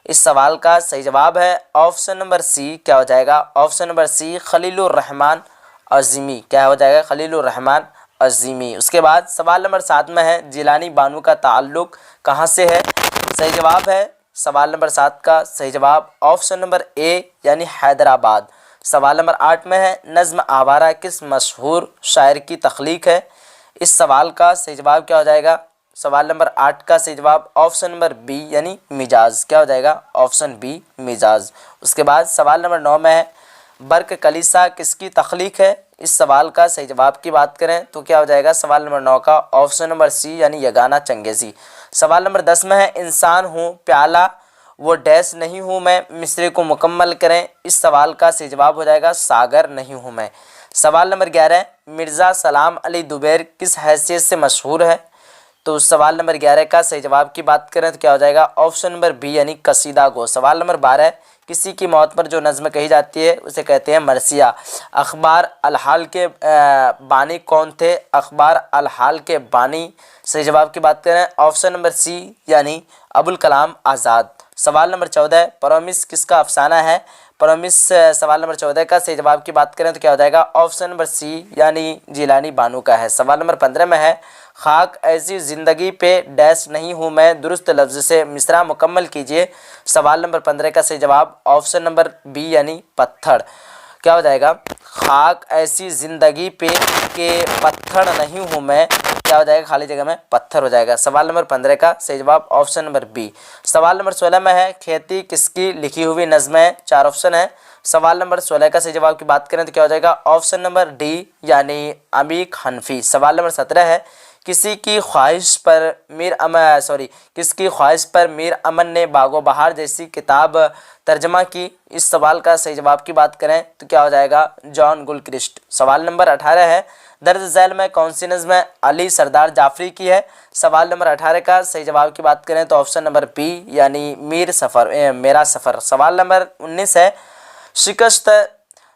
Speaker 1: इस सवाल का सही जवाब है ऑप्शन नंबर सी। क्या हो जाएगा, option number C Khalilur Rahman Azmi. क्या हो जाएगा, खलीलुर रहमान अज़ीमी। उसके बाद सवाल नंबर 7 में है जिलानी बानू का ताल्लुक़ कहाँ से है। सही जवाब है सवाल नंबर 7 का सही जवाब ऑप्शन नंबर ए यानी हैदराबाद। सवाल नंबर 8 में है नज़्म आवारा किस मशहूर शायर की तख्लीक है। इस सवाल का सही जवाब क्या हो जाएगा, सवाल नंबर 8 का सही जवाब ऑप्शन नंबर बी यानी मिजाज। क्या हो जाएगा, ऑप्शन बी मिजाज। उसके बाद सवाल नंबर 9 में है बर्क कलीसा किसकी तख्लीक है। इस सवाल का सही जवाब की बात करें तो क्या हो जाएगा, सवाल नंबर 9 का ऑप्शन नंबर सी यानी यगाना चंगेज़ी। सवाल नंबर 10 में है इंसान हूँ प्याला वो डैश नहीं हूँ मैं, मिसरे को मुकम्मल करें। इस सवाल का सही जवाब हो जाएगा सागर नहीं हूँ मैं। सवाल नंबर 11 मिर्ज़ा सलाम अली दुबैर किस हैसियत से मशहूर है। तो सवाल नंबर 11 का सही जवाब की बात करें तो क्या हो जाएगा, ऑप्शन नंबर बी यानी कसीदा गो। सवाल नंबर 12 किसी की मौत पर जो नज़्म कही जाती है उसे कहते हैं मरसिया। अखबार अलहाल के बानी कौन थे। अखबार अलहाल के बानी सही जवाब की बात करें ऑप्शन नंबर सी यानी अबुल कलाम आज़ाद। सवाल नंबर 14 परमिस किसका अफसाना है। परमिस सवाल नंबर 14 का सही जवाब की बात करें तो क्या हो जाएगा, ऑप्शन नंबर सी यानी जिलानी बानू का है। सवाल नंबर 15 में है खाक ऐसी ज़िंदगी पे डैश नहीं हूँ मैं, दुरुस्त लफ्ज़ से मिसरा मुकम्मल कीजिए। सवाल नंबर 15 का सही जवाब ऑप्शन नंबर बी यानी पत्थर। क्या हो जाएगा, खाक ऐसी ज़िंदगी पे के पत्थर नहीं हूँ मैं, क्या हो जाएगा, खाली जगह में पत्थर हो जाएगा। सवाल नंबर 15 का सही जवाब ऑप्शन नंबर बी। सवाल नंबर 16 में है खेती किसकी लिखी हुई नज़्म है, 4 ऑप्शन है। सवाल नंबर 16 का सही जवाब की बात करें तो क्या हो जाएगा, ऑप्शन नंबर डी यानी अमीक हनफी। सवाल नंबर 17 है किसकी ख्वाहिश पर मीर अमन ने बागो बहार जैसी किताब तर्जमा की। इस सवाल का सही जवाब की बात करें तो क्या हो जाएगा, जॉन गुलक्रिस्ट। सवाल नंबर 18 है दर्ज झैल में कौन सी नज़्म अली सरदार जाफरी की है। सवाल नंबर 18 का सही जवाब की बात करें तो ऑप्शन नंबर बी यानी मेरा सफ़र। सवाल नंबर 19 है शिकस्त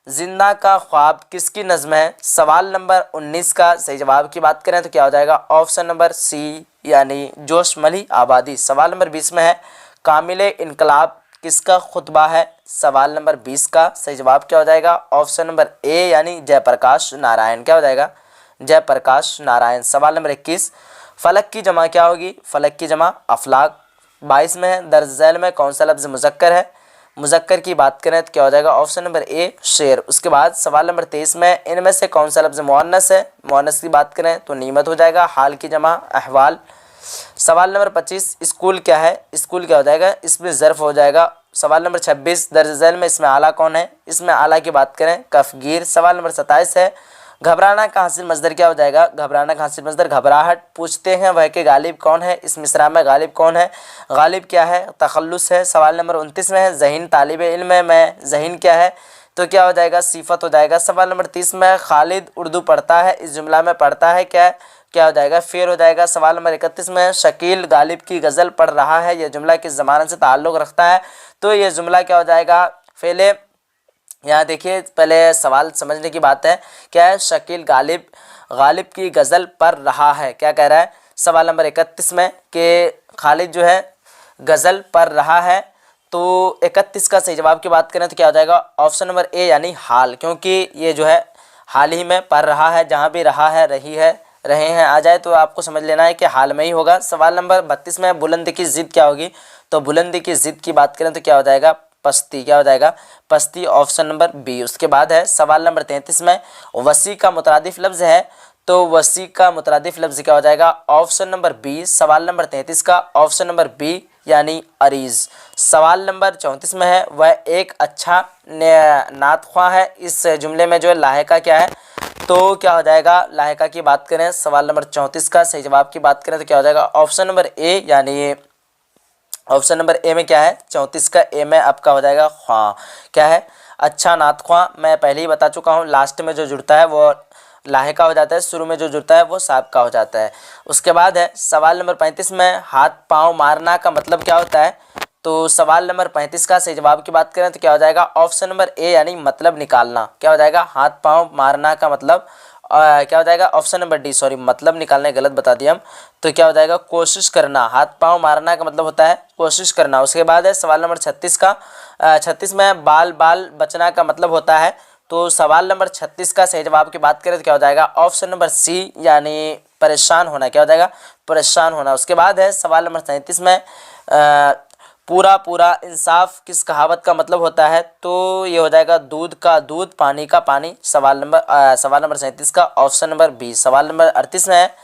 Speaker 1: जिंदा का ख्वाब किसकी नज़्म है। सवाल नंबर 19 का सही जवाब की बात करें तो क्या हो जाएगा, ऑप्शन नंबर सी यानी जोशमली आबादी। सवाल नंबर 20 में है कामिल इनकलाब किसका खुतबा है। सवाल नंबर 20 का सही जवाब क्या हो जाएगा, ऑप्शन नंबर ए यानी जयप्रकाश नारायण। क्या हो जाएगा, जयप्रकाश नारायण। सवाल नंबर 21 फलक की जमा क्या होगी। फलक की जमा अफलाक। 22 में है दर्ज झैल में कौन सा लफ्ज़ मुज़क्कर है। मुज़क्कर की बात करें तो क्या हो जाएगा, ऑप्शन नंबर ए शेर। उसके बाद सवाल नंबर 23 में इनमें से कौन सा लफ्ज़ मुअन्नस है। मुअन्नस की बात करें तो नीमत हो जाएगा। हाल की जमा अहवाल। सवाल नंबर 25 स्कूल क्या है। स्कूल क्या हो जाएगा, इसमें ज़र्फ़ हो जाएगा। सवाल नंबर 26 दर्ज झैल में इसमें आला कौन है। इसमें आला की बात करें कफगीर। सवाल नंबर 27 है घबराना का हासिल मजदर क्या हो जाएगा। घबराना का हासिल मजदर घबराहट। पूछते हैं वह के गालिब कौन है। इस मिसरा में गालिब कौन है, गालिब क्या है, तखल्लुस है। सवाल नंबर 29 में है ज़हीन तालिब इल्म है मैं, ज़हीन क्या है तो क्या हो जाएगा, सिफत हो जाएगा। सवाल नंबर 30 में खालिद उर्दू पढ़ता है, इस जुमला में पढ़ता है क्या हो जाएगा, फेर हो जाएगा। सवाल नंबर 31 में शकील गालिब की गज़ल पढ़ रहा है, यह जुमला किस ज़माने से ताल्लुक़ रखता है तो यह जुमला क्या हो जाएगा, फेले। यहाँ देखिए पहले सवाल समझने की बात है, क्या है, शकील गालिब की गज़ल पढ़ रहा है, क्या कह रहा है। सवाल नंबर 31 में कि खालिद जो है गज़ल पढ़ रहा है, तो 31 का सही जवाब की बात करें तो क्या हो जाएगा, ऑप्शन नंबर ए यानी हाल, क्योंकि ये जो है हाल ही में पढ़ रहा है, जहाँ भी रहा है रहे हैं आ जाए तो आपको समझ लेना है कि हाल में ही होगा। सवाल नंबर 32 में बुलंदी की ज़िद क्या होगी, तो बुलंदी की ज़िद की बात करें तो क्या हो जाएगा, पस्ती। क्या हो जाएगा, पस्ती, ऑप्शन नंबर बी। उसके बाद है सवाल नंबर 33 में वसी का मुतरादिफ लफ्ज़ है, तो वसी का मुतरादिफ लफ्ज़ क्या हो जाएगा, ऑप्शन नंबर बी। सवाल नंबर 33 का ऑप्शन नंबर बी यानी अरीज़। सवाल नंबर 34 में है वह एक अच्छा नातख्वा है, इस जुमले में जो है लाहिका क्या है, तो क्या हो जाएगा, लाहिका की बात करें। सवाल नंबर 34 का सही जवाब की बात करें तो क्या हो जाएगा, ऑप्शन नंबर ए यानी ऑप्शन नंबर ए में क्या है, 34 का ए में आपका हो जाएगा ख्वां। क्या है, अच्छा नात ख्वां। मैं पहले ही बता चुका हूँ, लास्ट में जो जुड़ता है वो लाहिका हो जाता है, शुरू में जो जुड़ता है वो साबका हो जाता है। उसके बाद है सवाल नंबर 35 में हाथ पाँव मारना का मतलब क्या होता है, तो सवाल नंबर 35 का सही जवाब की बात करें तो क्या हो जाएगा, ऑप्शन नंबर ए यानी मतलब निकालना। क्या हो जाएगा, हाथ पाँव मारना का मतलब क्या हो जाएगा, ऑप्शन नंबर डी, सॉरी मतलब निकालने गलत बता दिया हम, तो क्या हो जाएगा, कोशिश करना। हाथ पाँव मारना का मतलब होता है कोशिश करना। उसके बाद है सवाल नंबर 36 में बाल बचना का मतलब होता है, तो सवाल नंबर 36 का सही जवाब की बात करें तो क्या हो जाएगा, ऑप्शन नंबर सी यानी परेशान होना। क्या हो जाएगा, परेशान होना। उसके बाद है सवाल नंबर 37 में पूरा इंसाफ किस कहावत का मतलब होता है, तो ये हो जाएगा दूध का दूध पानी का पानी। सवाल नंबर 37 का ऑप्शन नंबर बी। सवाल नंबर 38 में है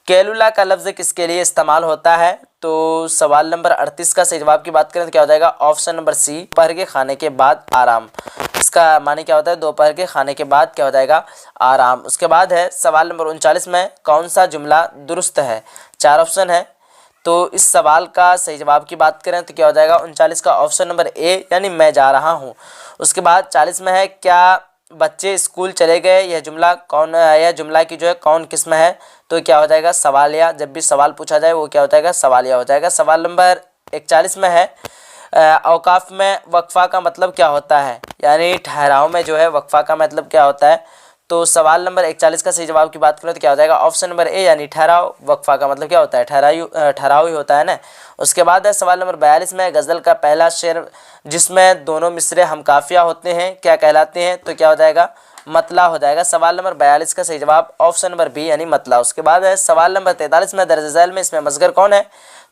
Speaker 1: कैलुला का लफ्ज़ किसके लिए इस्तेमाल होता है, तो सवाल नंबर 38 का सही जवाब की बात करें तो क्या हो जाएगा, ऑप्शन नंबर सी दोपहर के खाने के बाद आराम। इसका माने क्या होता है, दोपहर के खाने के बाद क्या हो जाएगा, आराम। उसके बाद है सवाल नंबर 39 में कौन सा जुमला दुरुस्त है, 4 ऑप्शन है, तो इस सवाल का सही जवाब की बात करें तो क्या हो जाएगा, 39 का ऑप्शन नंबर ए यानी मैं जा रहा हूँ। उसके बाद 40 में है क्या बच्चे स्कूल चले गए, यह जुमला की जो है कौन किस्म है, तो क्या हो जाएगा, सवालिया। जब भी सवाल पूछा जाए वो क्या हो जाएगा, सवालिया हो जाएगा। सवाल नंबर 41 में है औकाफ में वक्फ़ा का मतलब क्या होता है, यानी ठहराव में जो है वक्फ़ा का मतलब क्या होता है, तो सवाल नंबर 41 का सही जवाब की बात करें तो क्या हो जाएगा, ऑप्शन नंबर ए यानी ठहराव। वक्फ़ा का मतलब क्या होता है, ठहराव ही होता है ना। उसके बाद है सवाल नंबर 42 में गज़ल का पहला शेर जिसमें दोनों मिसरे हम काफिया होते हैं क्या कहलाते हैं, तो क्या हो जाएगा, मतला हो जाएगा। सवाल नंबर 42 का सही जवाब ऑप्शन नंबर बी यानी मतला। उसके बाद है सवाल नंबर 43 में दर्ज झैल में इसमें मज़गर कौन है,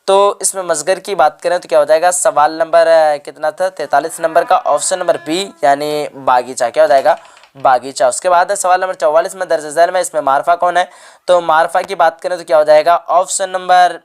Speaker 1: तो इसमें मसगर की बात करें तो क्या हो जाएगा, सवाल नंबर कितना था, 43 नंबर का ऑप्शन नंबर बी यानी बागीचा, क्या हो जाएगा, बागीचा। उसके बाद है सवाल नंबर 44 में दर्ज झैल में इसमें मारफा कौन है, तो मारफा की बात करें तो क्या हो जाएगा, ऑप्शन नंबर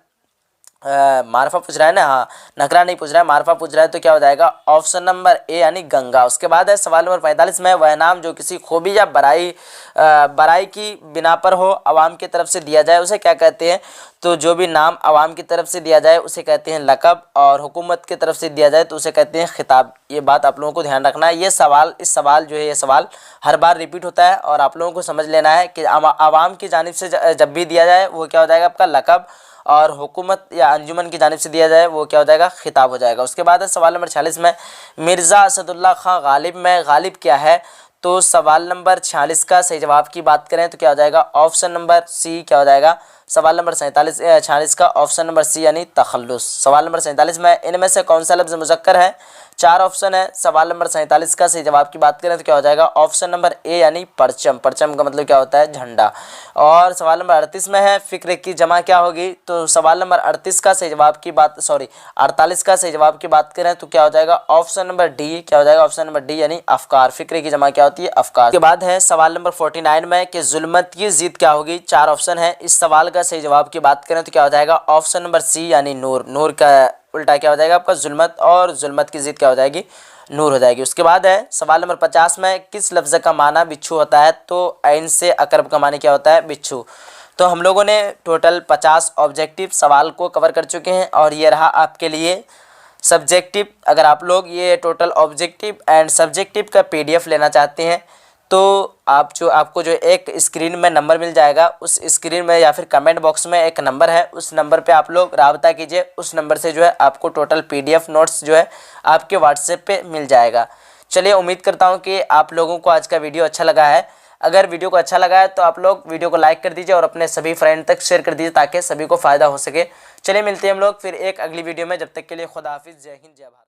Speaker 1: मारफा पूछ रहा है ना, हाँ नकरा नहीं पूछ रहा है, मारफा पूछ रहा है, तो क्या हो जाएगा ऑप्शन नंबर ए यानी गंगा। उसके बाद है सवाल नंबर 45 में वह नाम जो किसी खूबी या बड़ाई की बिना पर हो, आवाम की तरफ से दिया जाए उसे क्या कहते हैं, तो जो भी नाम आवाम की तरफ से दिया जाए उसे कहते हैं लक़ब, और हुकूमत की तरफ से दिया जाए तो उसे कहते हैं खिताब। ये बात आप लोगों को ध्यान रखना है। इस सवाल जो है ये सवाल हर बार रिपीट होता है और आप लोगों को समझ लेना है कि आवाम की जानिब से जब भी दिया जाए वो क्या हो जाएगा आपका लक़ब, और हुकूमत या अंजुमन की जानिब से दिया जाए वो क्या हो जाएगा, खिताब हो जाएगा। उसके बाद है सवाल नंबर 46 में मिर्ज़ा असदुल्ला खां गालिब में गालिब क्या है, तो सवाल नंबर 46 का सही जवाब की बात करें तो क्या हो जाएगा, ऑप्शन नंबर सी क्या हो जाएगा, सवाल नंबर 46 का ऑप्शन नंबर सी यानी तखल्लुस। सवाल नंबर 47 में इनमें से कौन सा लफ्ज़ मुज़क्कर है, 4 ऑप्शन है। सवाल नंबर 47 का सही जवाब की बात करें तो क्या हो जाएगा, ऑप्शन नंबर ए यानी परचम। परचम का मतलब क्या होता है, झंडा। और सवाल नंबर 38 में है फ़िक्र की जमा क्या होगी, तो सवाल नंबर 38 का सही जवाब की बात 48 का सही जवाब की बात करें तो क्या हो जाएगा, ऑप्शन नंबर डी क्या हो जाएगा, ऑप्शन नंबर डी यानी अफकार। फ़िक्र की जमा क्या होती है, अफकार। के बाद है सवाल नंबर 49 में कि जुल्मत की ज़िद क्या होगी, 4 ऑप्शन है। इस सवाल का सही जवाब की बात करें तो क्या हो जाएगा, ऑप्शन नंबर सी यानी नूर। नूर का उल्टा क्या हो जाएगा आपका जुल्मत, और जुल्मत की ज़िद क्या हो जाएगी, नूर हो जाएगी। उसके बाद है सवाल नंबर 50 में किस लफ्ज़ का माना बिच्छू होता है, तो ऐन से अकरब का माना क्या होता है, बिच्छू। तो हम लोगों ने टोटल 50 ऑब्जेक्टिव सवाल को कवर कर चुके हैं और ये रहा आपके लिए सब्जेक्टिव। अगर आप लोग ये टोटल ऑब्जेक्टिव एंड सब्जेक्टिव का PDF लेना चाहते हैं तो आपको जो एक स्क्रीन में नंबर मिल जाएगा, उस स्क्रीन में या फिर कमेंट बॉक्स में एक नंबर है, उस नंबर पे आप लोग राब्ता कीजिए। उस नंबर से जो है आपको टोटल PDF नोट्स जो है आपके व्हाट्सएप पे मिल जाएगा। चलिए, उम्मीद करता हूँ कि आप लोगों को आज का वीडियो अच्छा लगा है। अगर वीडियो को अच्छा लगा है तो आप लोग वीडियो को लाइक कर दीजिए और अपने सभी फ्रेंड तक शेयर कर दीजिए ताकि सभी को फ़ायदा हो सके। चलिए, मिलते हैं हम लोग फिर एक अगली वीडियो में। जब तक के लिए खुदा हाफिज़, जय हिंद, जय भारत।